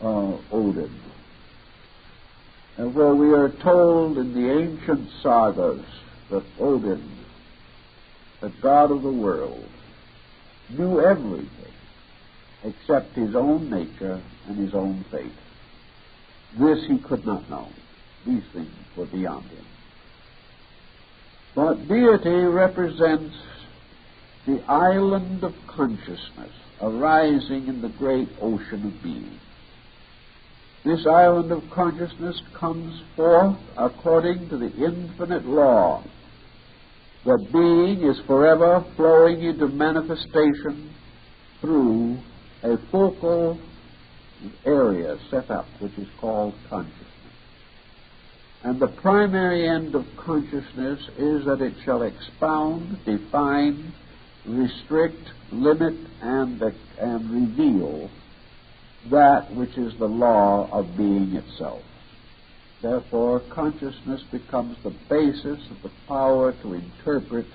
Odin, where we are told in the ancient sagas that Odin, the god of the world, knew everything except his own nature and his own fate. This he could not know. These things were beyond him. But deity represents the island of consciousness arising in the great ocean of being. This island of consciousness comes forth according to the infinite law that being is forever flowing into manifestation through a focal area set up, which is called consciousness. And the primary end of consciousness is that it shall expound, define, restrict, limit, and reveal that which is the law of being itself. Therefore, consciousness becomes the basis of the power to interpret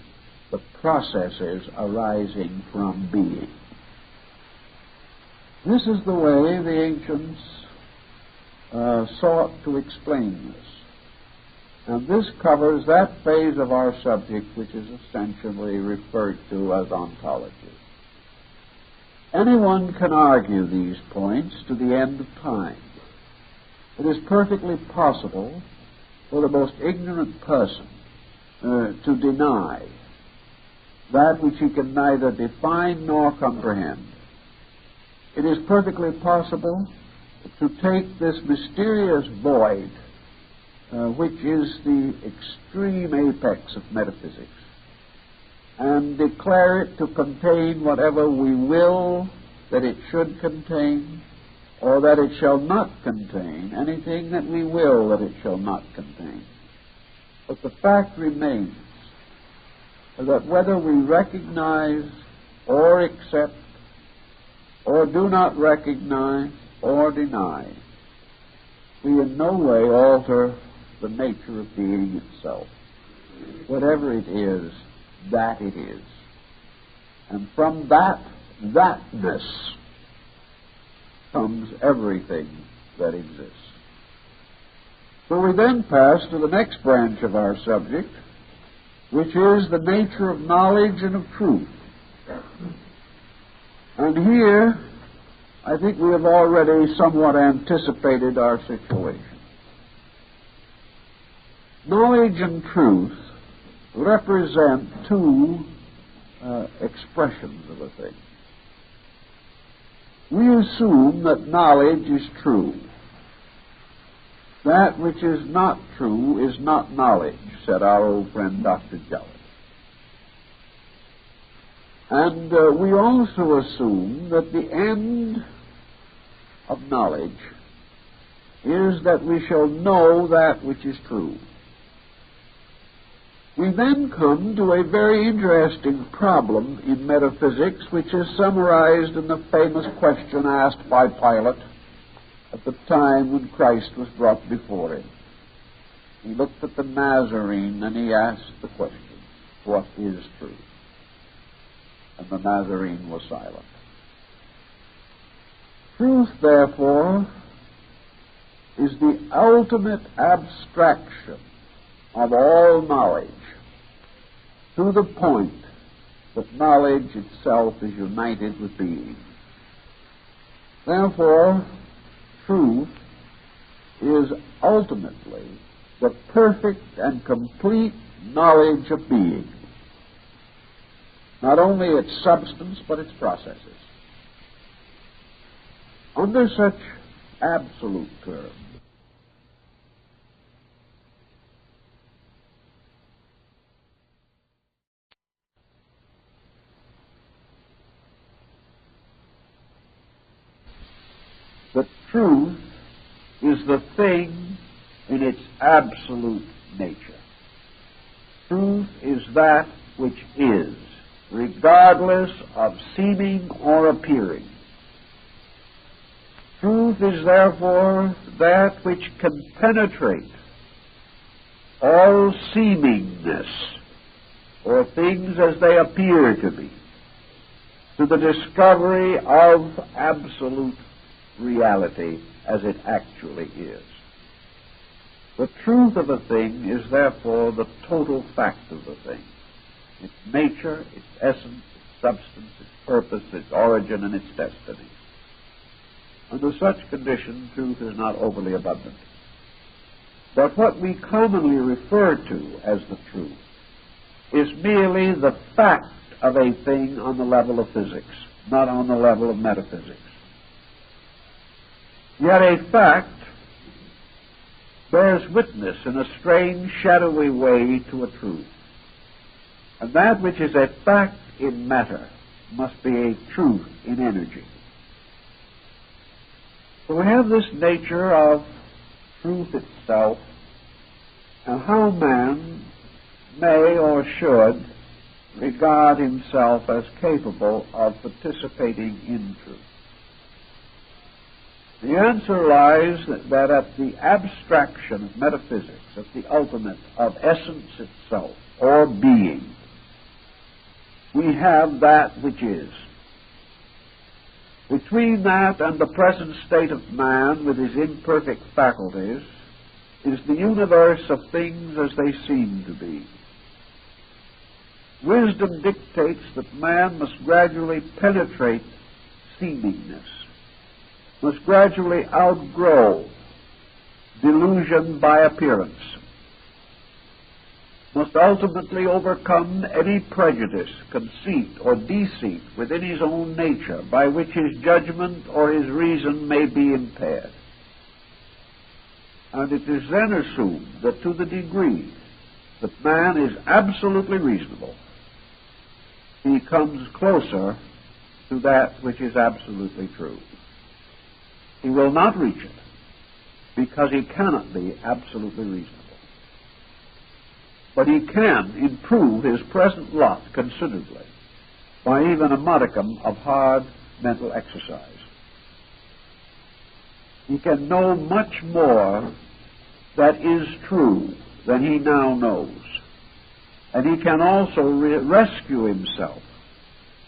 the processes arising from being. This is the way the ancients sought to explain this. And this covers that phase of our subject which is essentially referred to as ontology. Anyone can argue these points to the end of time. It is perfectly possible for the most ignorant person to deny that which he can neither define nor comprehend. It is perfectly possible to take this mysterious void, which is the extreme apex of metaphysics, and declare it to contain whatever we will that it should contain, or that it shall not contain anything that we will that it shall not contain. But the fact remains that whether we recognize or accept or do not recognize or deny, we in no way alter the nature of being itself. Whatever it is, that it is. And from thatness comes everything that exists. So we then pass to the next branch of our subject, which is the nature of knowledge and of truth. And here, I think we have already somewhat anticipated our situation. Knowledge and truth represent two expressions of a thing. We assume that knowledge is true. That which is not true is not knowledge, said our old friend Dr. Jellett. And we also assume that the end of knowledge is that we shall know that which is true. We then come to a very interesting problem in metaphysics, which is summarized in the famous question asked by Pilate at the time when Christ was brought before him. He looked at the Nazarene and he asked the question, what is truth? And the Nazarene was silent. Truth, therefore, is the ultimate abstraction of all knowledge, to the point that knowledge itself is united with being. Therefore, truth is ultimately the perfect and complete knowledge of being, not only its substance but its processes. Under such absolute terms, the truth is the thing in its absolute nature. Truth is that which is, regardless of seeming or appearing. Truth is therefore that which can penetrate all seemingness, or things as they appear to be, to the discovery of absolute reality as it actually is. The truth of a thing is therefore the total fact of the thing. Its nature, its essence, its substance, its purpose, its origin, and its destiny. Under such condition, truth is not overly abundant. But what we commonly refer to as the truth is merely the fact of a thing on the level of physics, not on the level of metaphysics. Yet a fact bears witness in a strange, shadowy way to a truth. And that which is a fact in matter must be a truth in energy. So we have this nature of truth itself, and how man may or should regard himself as capable of participating in truth. The answer lies that at the abstraction of metaphysics, at the ultimate of essence itself, or being, we have that which is. Between that and the present state of man with his imperfect faculties is the universe of things as they seem to be. Wisdom dictates that man must gradually penetrate seemingness, must gradually outgrow delusion by appearance, must ultimately overcome any prejudice, conceit, or deceit within his own nature by which his judgment or his reason may be impaired. And it is then assumed that to the degree that man is absolutely reasonable, he comes closer to that which is absolutely true. He will not reach it because he cannot be absolutely reasonable. But he can improve his present lot considerably by even a modicum of hard mental exercise. He can know much more that is true than he now knows. And he can also rescue himself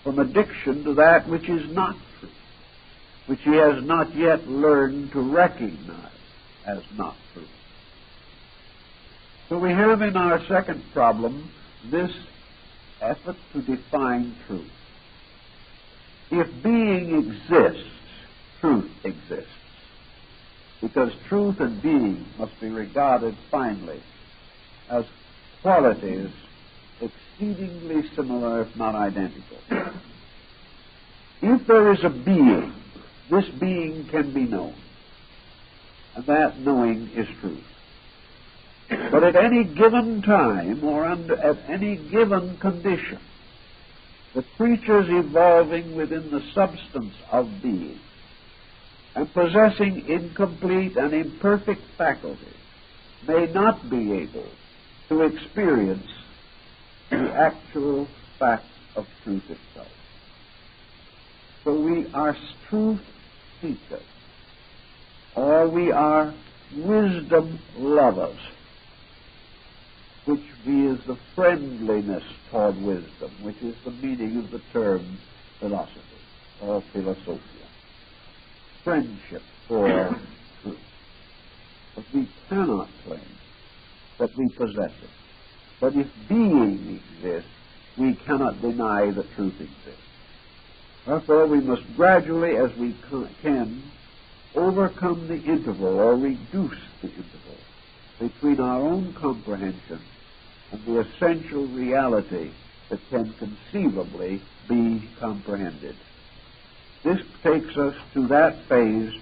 from addiction to that which is not true, which he has not yet learned to recognize as not true. So we have in our second problem this effort to define truth. If being exists, truth exists, because truth and being must be regarded finally as qualities exceedingly similar, if not identical. If there is a being, this being can be known, and that knowing is truth. But at any given time or at any given condition, the creatures evolving within the substance of being and possessing incomplete and imperfect faculties may not be able to experience the actual fact of truth itself. So we are truth seekers, or we are wisdom lovers, which is the friendliness toward wisdom, which is the meaning of the term philosophy or philosophia. Friendship for truth. But we cannot claim that we possess it. But if being exists, we cannot deny that truth exists. Therefore, we must gradually, as we can, overcome the interval or reduce the interval between our own comprehension and the essential reality that can conceivably be comprehended. This takes us to that phase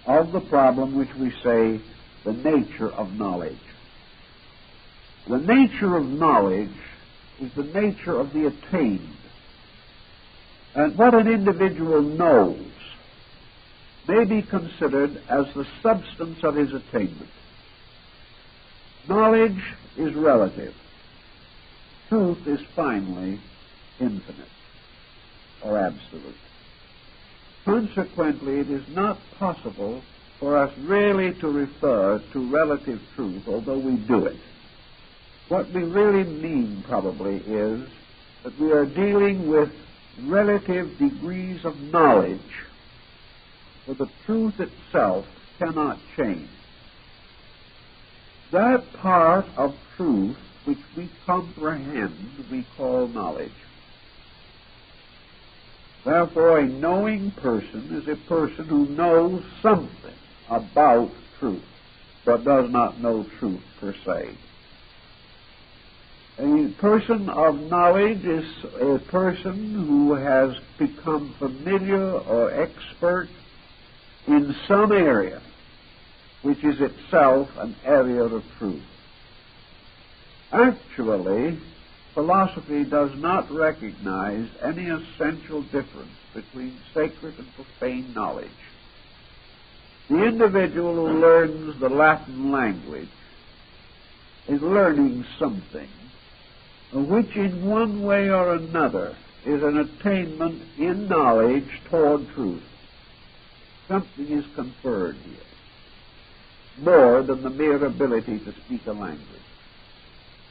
of the problem which we say the nature of knowledge. The nature of knowledge is the nature of the attained. And what an individual knows may be considered as the substance of his attainment. Knowledge is relative. Truth is finally infinite or absolute. Consequently, it is not possible for us really to refer to relative truth, although we do it. What we really mean probably is that we are dealing with relative degrees of knowledge, for the truth itself cannot change. That part of truth which we comprehend we call knowledge. Therefore, a knowing person is a person who knows something about truth, but does not know truth per se. A person of knowledge is a person who has become familiar or expert in some area, which is itself an area of truth. Actually, philosophy does not recognize any essential difference between sacred and profane knowledge. The individual who learns the Latin language is learning something which in one way or another is an attainment in knowledge toward truth. Something is conferred here, more than the mere ability to speak a language.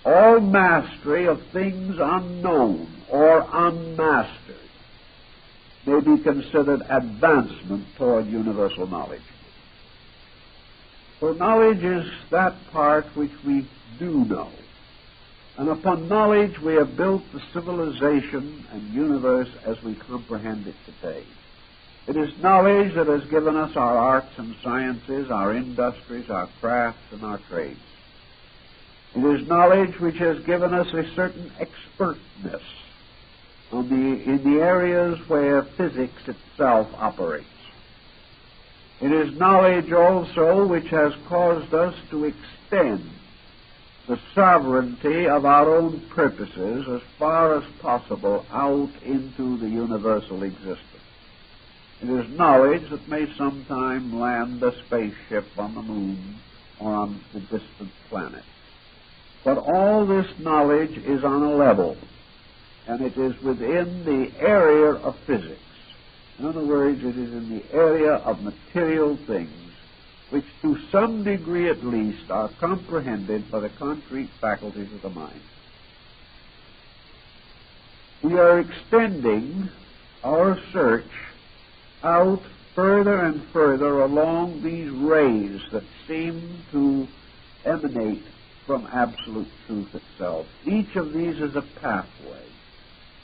All mastery of things unknown or unmastered may be considered advancement toward universal knowledge. For knowledge is that part which we do know. And upon knowledge we have built the civilization and universe as we comprehend it today. It is knowledge that has given us our arts and sciences, our industries, our crafts, and our trades. It is knowledge which has given us a certain expertness in the areas where physics itself operates. It is knowledge also which has caused us to extend the sovereignty of our own purposes as far as possible out into the universal existence. It is knowledge that may sometime land a spaceship on the moon or on the distant planet. But all this knowledge is on a level, and it is within the area of physics. In other words, it is in the area of material things, which to some degree at least are comprehended by the concrete faculties of the mind. We are extending our search out further and further along these rays that seem to emanate from absolute truth itself. Each of these is a pathway.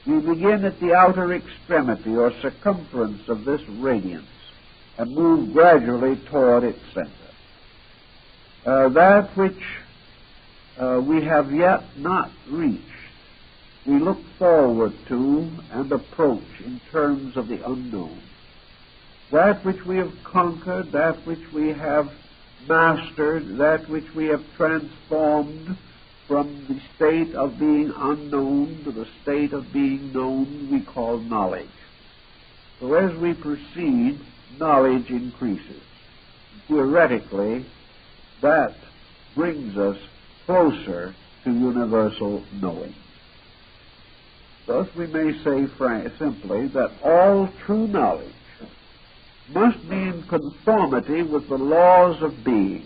We begin at the outer extremity or circumference of this radiance and move gradually toward its center. That which we have yet not reached, we look forward to and approach in terms of the unknown. That which we have conquered, that which we have mastered, that which we have transformed from the state of being unknown to the state of being known, we call knowledge. So as we proceed, knowledge increases. Theoretically, that brings us closer to universal knowing. Thus we may say simply that all true knowledge must be in conformity with the laws of being,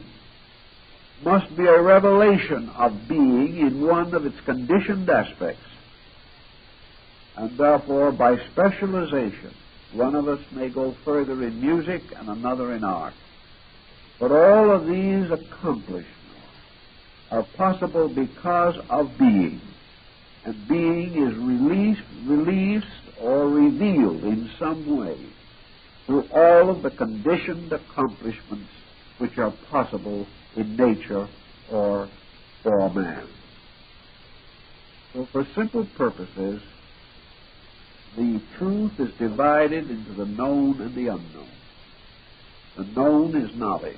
must be a revelation of being in one of its conditioned aspects, and therefore by specialization one of us may go further in music and another in art. But all of these accomplishments are possible because of being, and being is released or revealed in some way through all of the conditioned accomplishments which are possible in nature or for man. So for simple purposes, the truth is divided into the known and the unknown. The known is knowledge.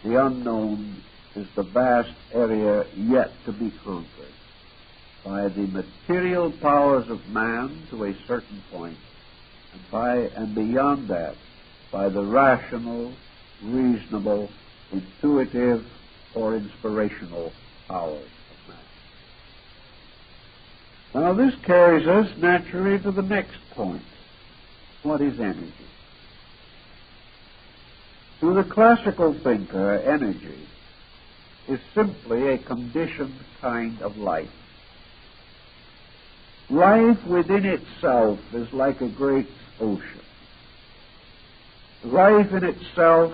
The unknown is the vast area yet to be conquered by the material powers of man to a certain point, and beyond that, by the rational, reasonable, intuitive, or inspirational powers of man. Now this carries us naturally to the next point. What is energy? To the classical thinker, energy is simply a conditioned kind of life. Life within itself is like a great ocean. Life in itself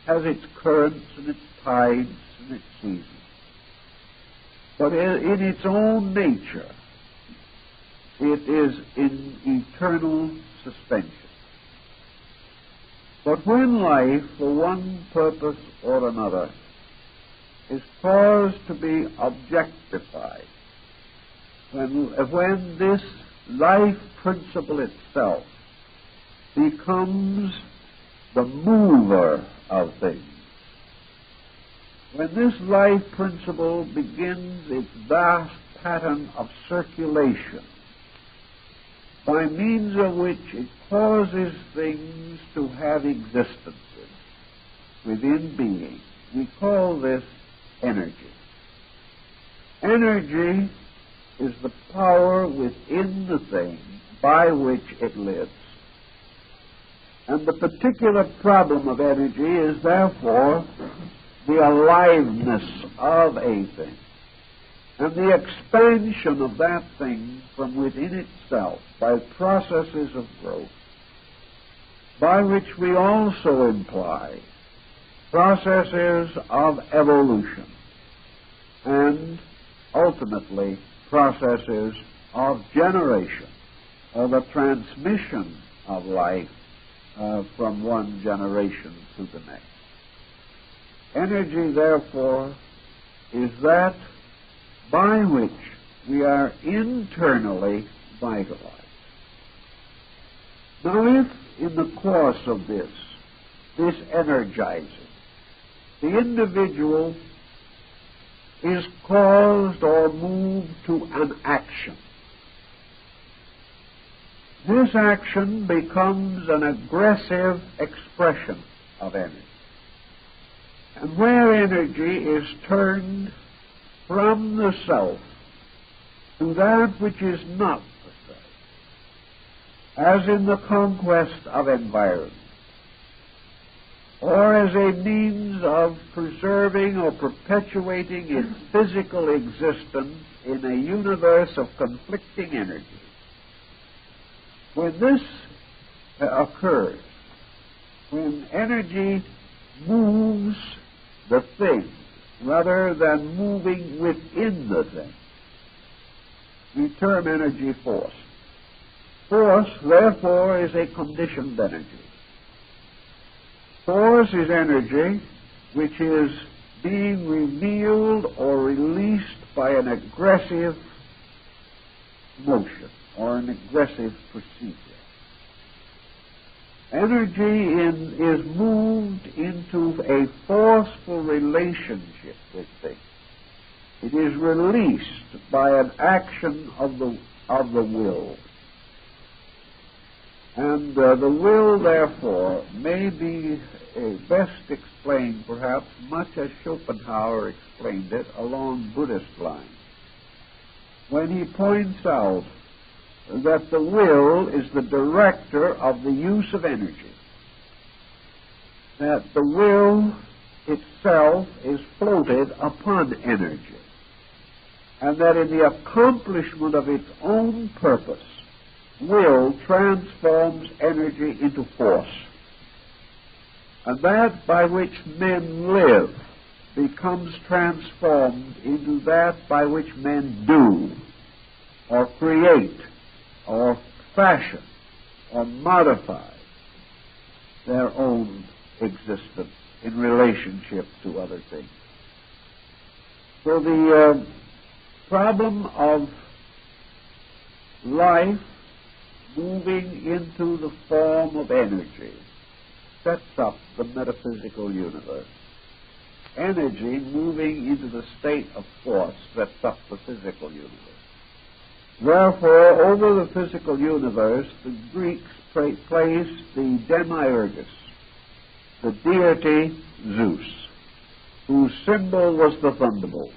has its currents and its tides and its seasons. But in its own nature, it is in eternal suspension. But when life, for one purpose or another, is caused to be objectified, when this life principle itself becomes the mover of things, when this life principle begins its vast pattern of circulation, by means of which it causes things to have existences within being, we call this energy. Energy is the power within the thing by which it lives. And the particular problem of energy is therefore the aliveness of a thing and the expansion of that thing from within itself by processes of growth, by which we also imply processes of evolution and ultimately processes of generation, or the transmission of life from one generation to the next. Energy, therefore, is that by which we are internally vitalized. Now, if in the course of this energizing, the individual is caused or moved to an action, this action becomes an aggressive expression of energy. And where energy is turned from the self to that which is not the self, as in the conquest of environment, or as a means of preserving or perpetuating its physical existence in a universe of conflicting energies, when this occurs, when energy moves the thing rather than moving within the thing, we term energy force. Force, therefore, is a conditioned energy. Force is energy which is being revealed or released by an aggressive motion or an aggressive procedure. Energy is moved into a forceful relationship with things. It is released by an action of the will. And the will, therefore, may be best explained, perhaps, much as Schopenhauer explained it along Buddhist lines, when he points out that the will is the director of the use of energy, that the will itself is floated upon energy, and that in the accomplishment of its own purpose, will transforms energy into force. And that by which men live becomes transformed into that by which men do, or create, or fashion, or modify their own existence in relationship to other things. So the problem of life moving into the form of energy sets up the metaphysical universe. Energy moving into the state of force sets up the physical universe. Therefore, over the physical universe, the Greeks placed the demiurgus, the deity Zeus, whose symbol was the thunderbolt,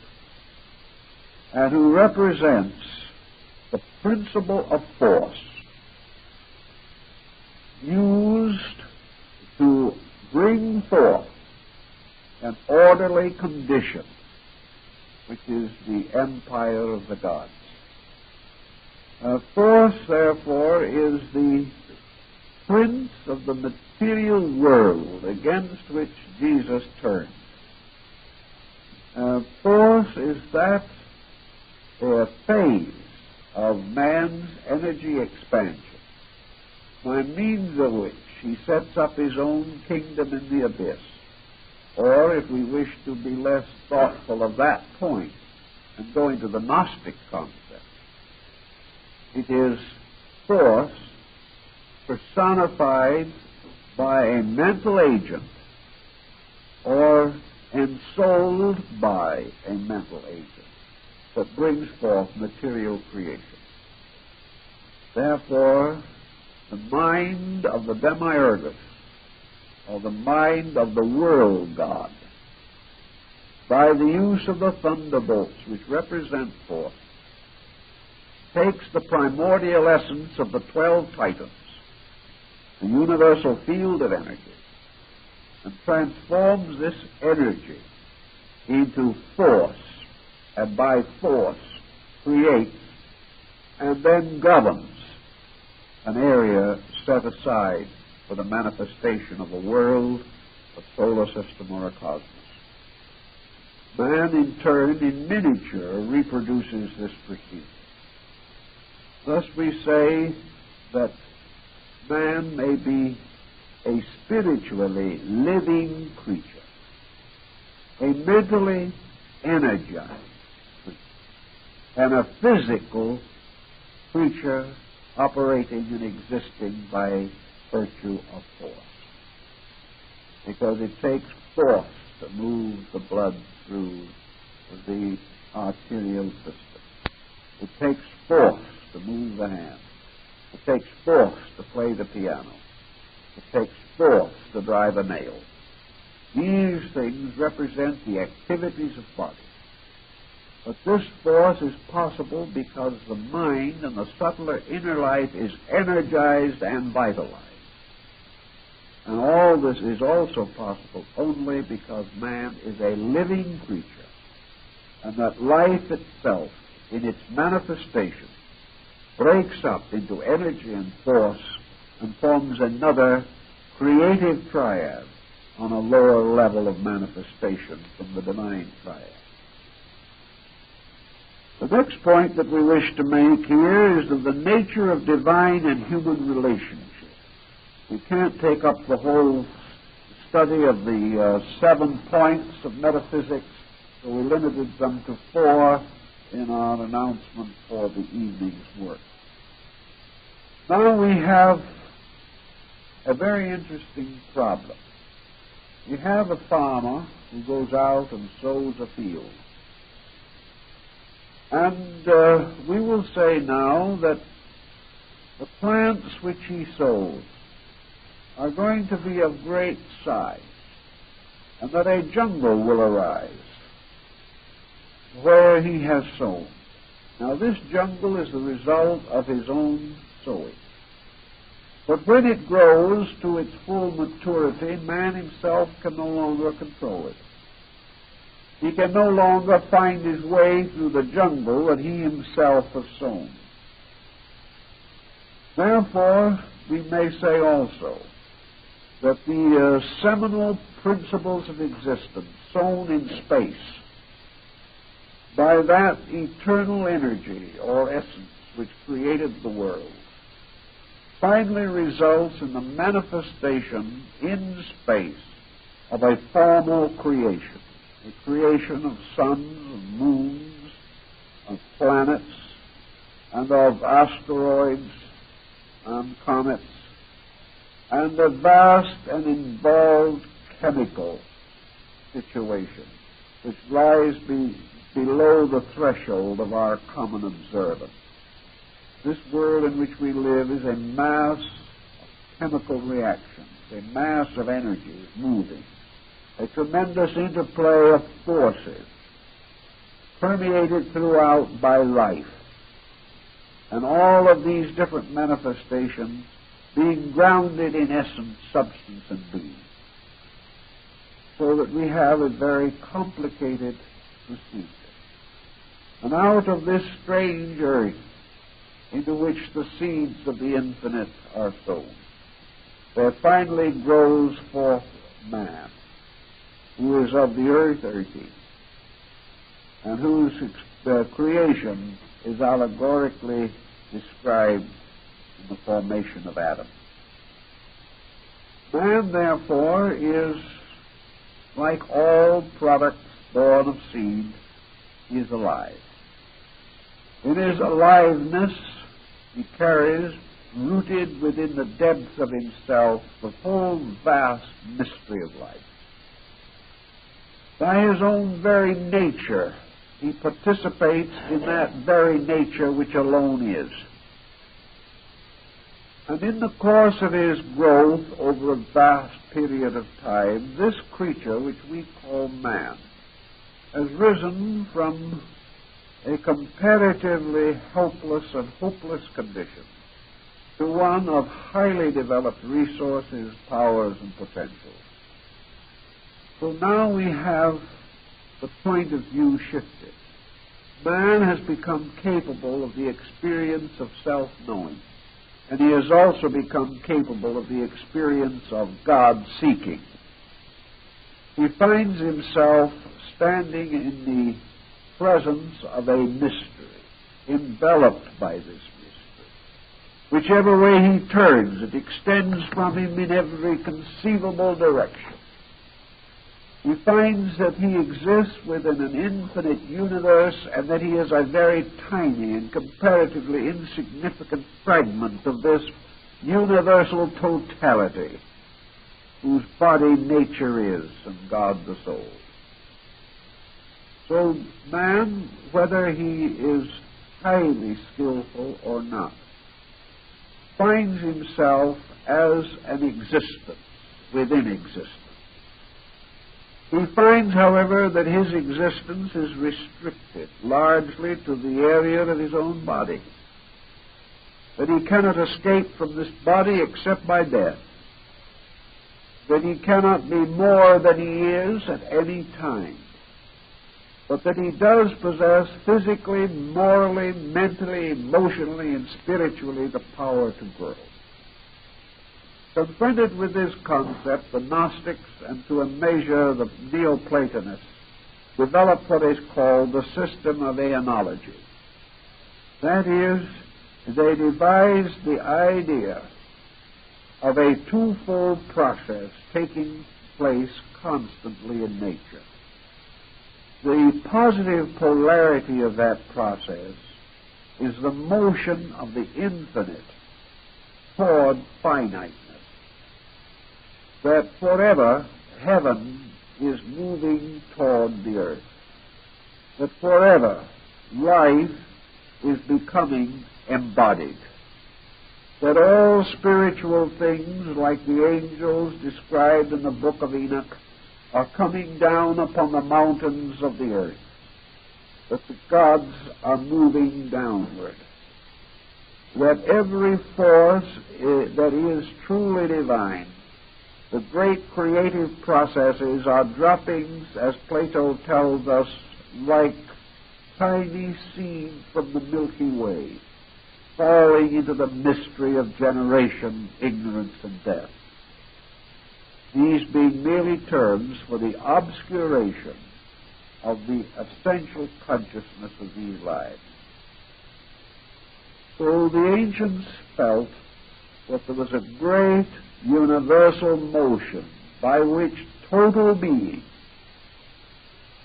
and who represents the principle of force used to bring forth an orderly condition, which is the empire of the gods. Force, therefore, is the prince of the material world against which Jesus turned. Force is that phase of man's energy expansion, by means of which he sets up his own kingdom in the abyss. Or, if we wish to be less thoughtful of that point and go into the Gnostic concept, it is force personified by a mental agent or ensouled by a mental agent that brings forth material creation. Therefore, the mind of the Demiurgus, or the mind of the world god, by the use of the thunderbolts which represent force, takes the primordial essence of the 12 titans, the universal field of energy, and transforms this energy into force, and by force creates and then governs an area set aside for the manifestation of a world, a solar system, or a cosmos. Man, in turn, in miniature, reproduces this procedure. Thus we say that man may be a spiritually living creature, a mentally energized creature, and a physical creature operating and existing by virtue of force. Because it takes force to move the blood through the arterial system. It takes force to move the hand. It takes force to play the piano. It takes force to drive a nail. These things represent the activities of body. But this force is possible because the mind and the subtler inner life is energized and vitalized. And all this is also possible only because man is a living creature, and that life itself, in its manifestation, breaks up into energy and force and forms another creative triad on a lower level of manifestation from the divine triad. The next point that we wish to make here is of the nature of divine and human relationship. We can't take up the whole study of the 7 points of metaphysics, so we limited them to 4 in our announcement for the evening's work. Now we have a very interesting problem. We have a farmer who goes out and sows a field. And we will say now that the plants which he sows are going to be of great size, and that a jungle will arise where he has sown. Now this jungle is the result of his own sowing. But when it grows to its full maturity, man himself can no longer control it. He can no longer find his way through the jungle that he himself has sown. Therefore, we may say also that the seminal principles of existence sown in space by that eternal energy or essence which created the world finally results in the manifestation in space of a formal creation, a creation of suns, of moons, of planets, and of asteroids and comets, and a vast and involved chemical situation which lies below the threshold of our common observance. This world in which we live is a mass of chemical reactions, a mass of energies moving, a tremendous interplay of forces permeated throughout by life, and all of these different manifestations being grounded in essence, substance, and being, so that we have a very complicated procedure. And out of this strange earth into which the seeds of the infinite are sown, there finally grows forth man, who is of the earth earthy, and whose creation is allegorically described in the formation of Adam. Man, therefore, is like all products born of seed, he is alive. In his aliveness, he carries, rooted within the depths of himself, the whole vast mystery of life. By his own very nature, he participates in that very nature which alone is. And in the course of his growth over a vast period of time, this creature, which we call man, has risen from a comparatively helpless and hopeless condition to one of highly developed resources, powers, and potentials. So now we have the point of view shifted. Man has become capable of the experience of self-knowing, and he has also become capable of the experience of God-seeking. He finds himself standing in the presence of a mystery, enveloped by this mystery. Whichever way he turns, it extends from him in every conceivable direction. He finds that he exists within an infinite universe and that he is a very tiny and comparatively insignificant fragment of this universal totality whose body nature is and God the soul. So man, whether he is highly skillful or not, finds himself as an existence within existence. He finds, however, that his existence is restricted largely to the area of his own body, that he cannot escape from this body except by death, that he cannot be more than he is at any time, but that he does possess physically, morally, mentally, emotionally, and spiritually the power to grow. Confronted with this concept, the Gnostics, and to a measure the Neoplatonists, developed what is called the system of aeonology. That is, they devised the idea of a twofold process taking place constantly in nature. The positive polarity of that process is the motion of the infinite toward finiteness. That forever heaven is moving toward the earth. That forever life is becoming embodied. That all spiritual things, like the angels described in the book of Enoch, are coming down upon the mountains of the earth. That the gods are moving downward. That every force that is truly divine, the great creative processes, are droppings, as Plato tells us, like tiny seeds from the Milky Way, falling into the mystery of generation, ignorance, and death. These being merely terms for the obscuration of the essential consciousness of these lives. So the ancients felt that there was a great universal motion by which total being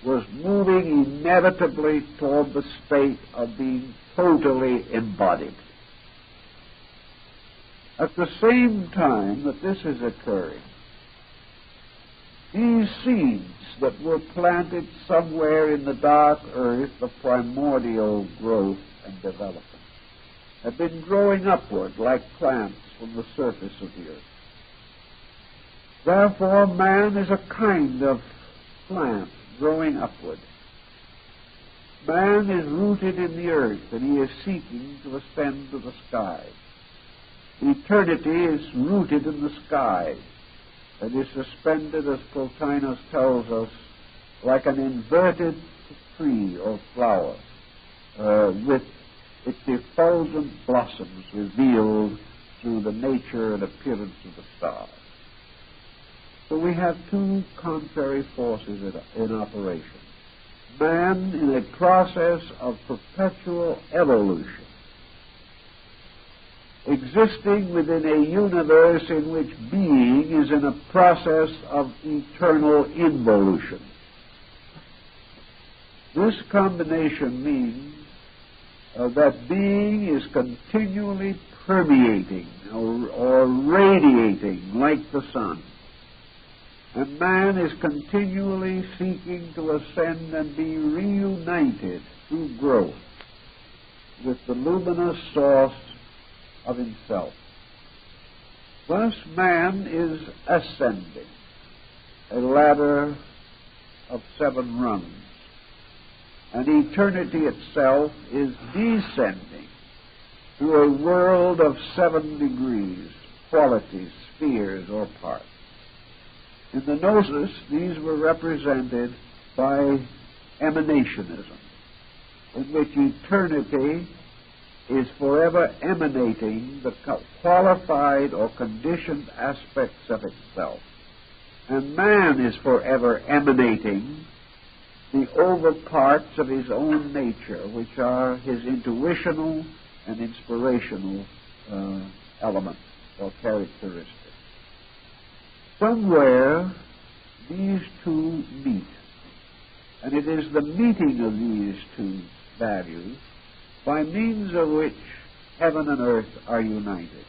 was moving inevitably toward the state of being totally embodied. At the same time that this is occurring, these seeds that were planted somewhere in the dark earth of primordial growth and development have been growing upward like plants from the surface of the earth. Therefore, man is a kind of plant growing upward. Man is rooted in the earth, and he is seeking to ascend to the sky. Eternity is rooted in the sky, and is suspended, as Plotinus tells us, like an inverted tree or flower, with its effulgent blossoms revealed through the nature and appearance of the stars. So we have two contrary forces in operation. Man in a process of perpetual evolution, existing within a universe in which being is in a process of eternal involution. This combination means that being is continually permeating or radiating like the sun, and man is continually seeking to ascend and be reunited through growth with the luminous source of himself. Thus man is ascending a ladder of 7 rungs, and eternity itself is descending through a world of 7 degrees, qualities, spheres, or parts. In the Gnosis, these were represented by emanationism, in which eternity is forever emanating the qualified or conditioned aspects of itself, and man is forever emanating the over parts of his own nature, which are his intuitional and inspirational elements or characteristics. Somewhere these two meet, and it is the meeting of these two values by means of which heaven and earth are united.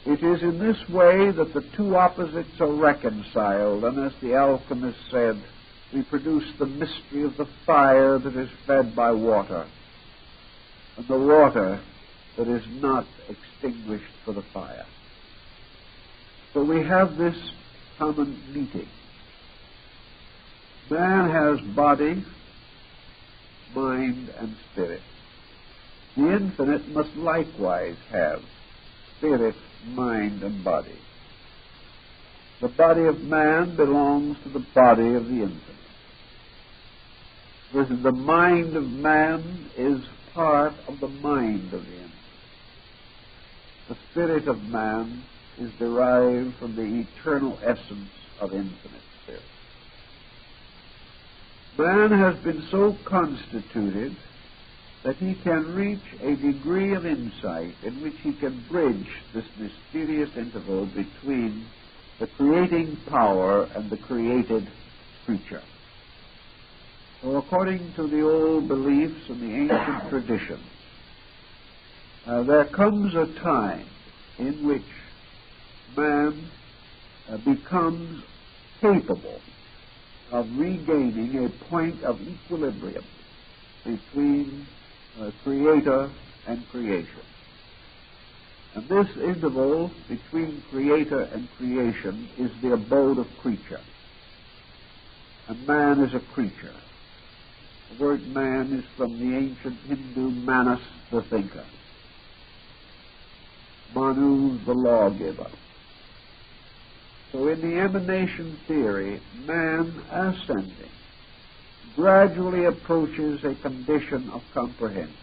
It is in this way that the two opposites are reconciled, and as the alchemist said, we produce the mystery of the fire that is fed by water, and the water that is not extinguished for the fire. So we have this common meeting. Man has body, mind, and spirit. The infinite must likewise have spirit, mind, and body. The body of man belongs to the body of the infinite. The mind of man is part of the mind of the infinite. The spirit of man is derived from the eternal essence of infinite spirit. Man has been so constituted that he can reach a degree of insight in which he can bridge this mysterious interval between the creating power and the created creature. So according to the old beliefs and the ancient traditions, there comes a time in which man becomes capable of regaining a point of equilibrium between creator and creation. And this interval between creator and creation is the abode of creature. And man is a creature. The word man is from the ancient Hindu Manas, the thinker. Manu, the lawgiver. So in the emanation theory, man ascending gradually approaches a condition of comprehension.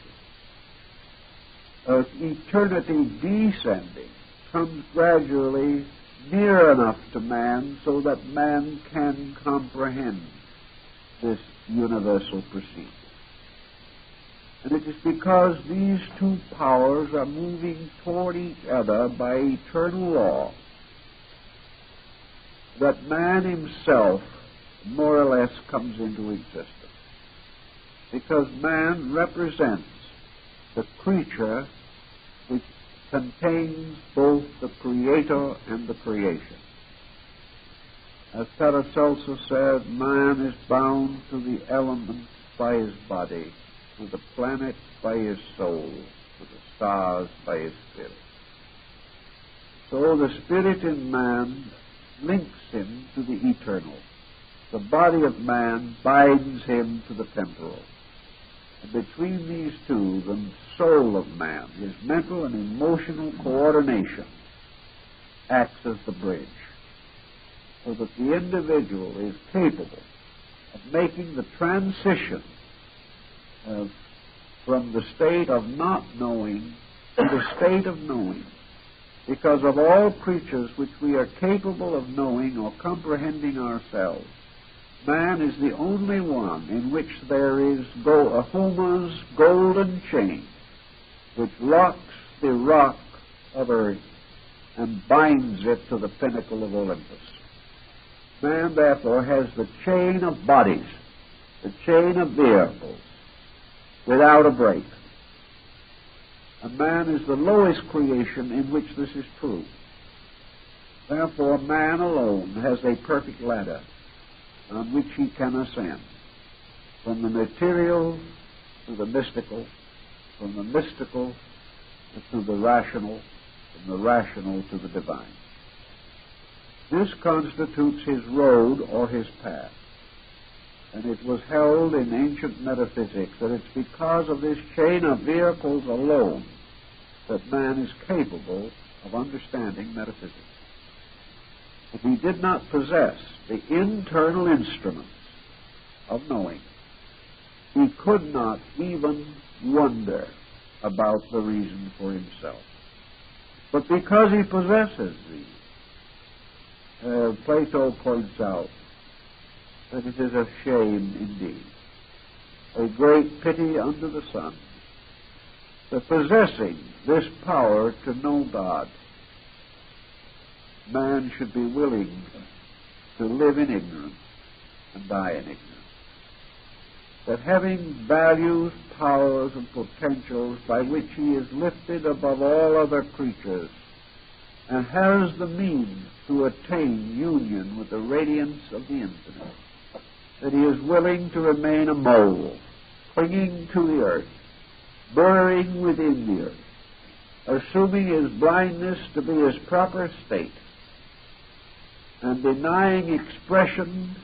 Eternity descending comes gradually near enough to man so that man can comprehend this universal procedure. And it is because these two powers are moving toward each other by eternal law that man himself more or less comes into existence. Because man represents the creature which contains both the creator and the creation. As Paracelsus said, man is bound to the elements by his body, to the planets by his soul, to the stars by his spirit. So the spirit in man links him to the eternal. The body of man binds him to the temporal. And between these two, the soul of man, his mental and emotional coordination, acts as the bridge, so that the individual is capable of making the transition from the state of not knowing to the state of knowing because of all creatures which we are capable of knowing or comprehending ourselves, man is the only one in which there is a Homer's golden chain which locks the rock of earth and binds it to the pinnacle of Olympus. Man, therefore, has the chain of bodies, the chain of vehicles, without a break. And man is the lowest creation in which this is true. Therefore, man alone has a perfect ladder on which he can ascend, from the material to the mystical, from the mystical to the rational, from the rational to the divine. This constitutes his road or his path. And it was held in ancient metaphysics that it's because of this chain of vehicles alone that man is capable of understanding metaphysics. If he did not possess the internal instruments of knowing, he could not even wonder about the reason for himself. But because he possesses these, Plato points out that it is a shame indeed, a great pity under the sun, that possessing this power to know God, man should be willing to live in ignorance and die in ignorance. That having values, powers, and potentials by which he is lifted above all other creatures and has the means to attain union with the radiance of the infinite, that he is willing to remain a mole, clinging to the earth, burrowing within the earth, assuming his blindness to be his proper state, and denying expression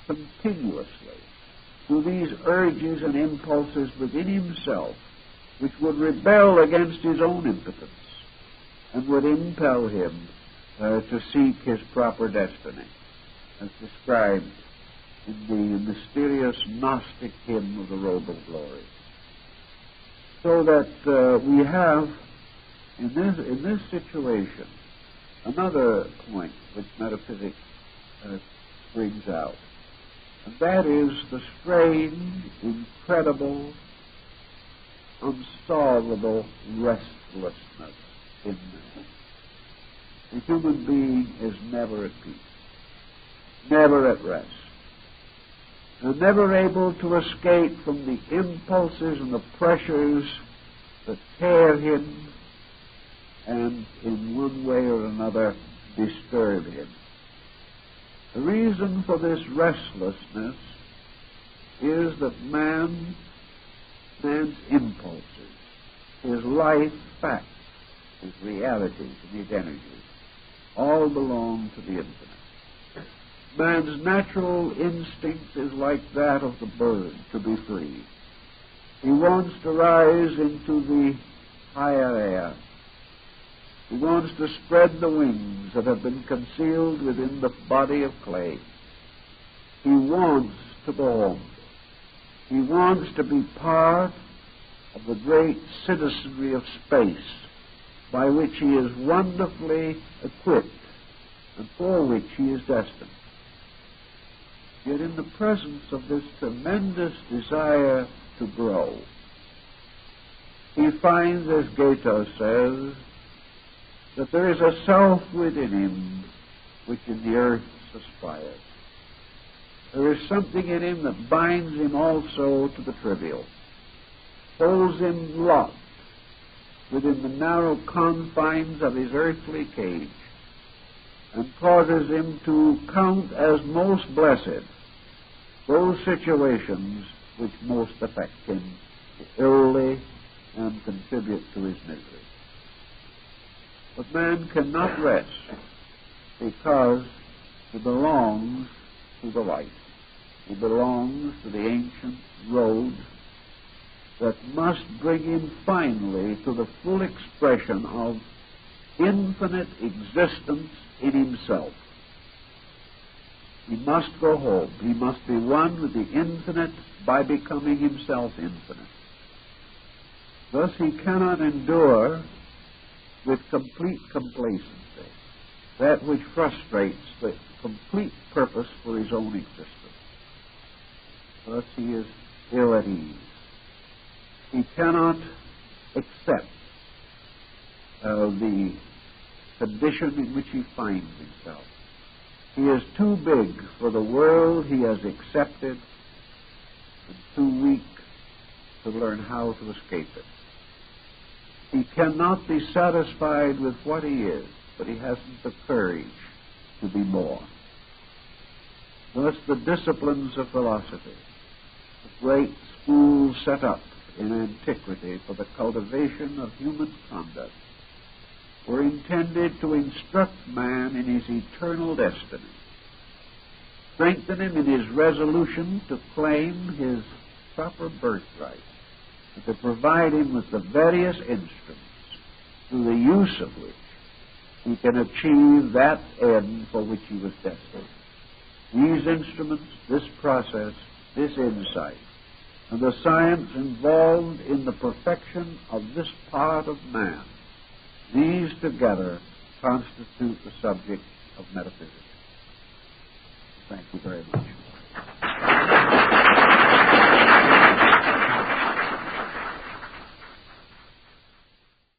continuously to these urges and impulses within himself which would rebel against his own impotence and would impel him to seek his proper destiny, as described in the mysterious Gnostic hymn of the Robe of Glory. So that we have, in this situation, another point which metaphysics brings out, and that is the strange, incredible, unsolvable restlessness in man. The human being is never at peace, never at rest, and never able to escape from the impulses and the pressures that tear him and in one way or another disturb him. The reason for this restlessness is that man's impulses, his life facts, his realities and his energies, all belong to the infinite. Man's natural instinct is like that of the bird, to be free. He wants to rise into the higher air. He wants to spread the wings that have been concealed within the body of clay. He wants to go home. He wants to be part of the great citizenry of space by which he is wonderfully equipped and for which he is destined. Yet in the presence of this tremendous desire to grow, he finds, as Goethe says, that there is a self within him which in the earth aspires. There is something in him that binds him also to the trivial, holds him locked within the narrow confines of his earthly cage, and causes him to count as most blessed those situations which most affect him illy and contribute to his misery. But man cannot rest because he belongs to the light. He belongs to the ancient road that must bring him finally to the full expression of infinite existence in himself. He must go home. He must be one with the infinite by becoming himself infinite. Thus he cannot endure with complete complacency, that which frustrates the complete purpose for his own existence. Thus he is ill at ease. He cannot accept the condition in which he finds himself. He is too big for the world he has accepted and too weak to learn how to escape it. He cannot be satisfied with what he is, but he hasn't the courage to be more. Thus the disciplines of philosophy, the great schools set up in antiquity for the cultivation of human conduct, were intended to instruct man in his eternal destiny, strengthen him in his resolution to claim his proper birthright, and to provide him with the various instruments through the use of which he can achieve that end for which he was destined. These instruments, this process, this insight, and the science involved in the perfection of this part of man, these together constitute the subject of metaphysics. Thank you very much.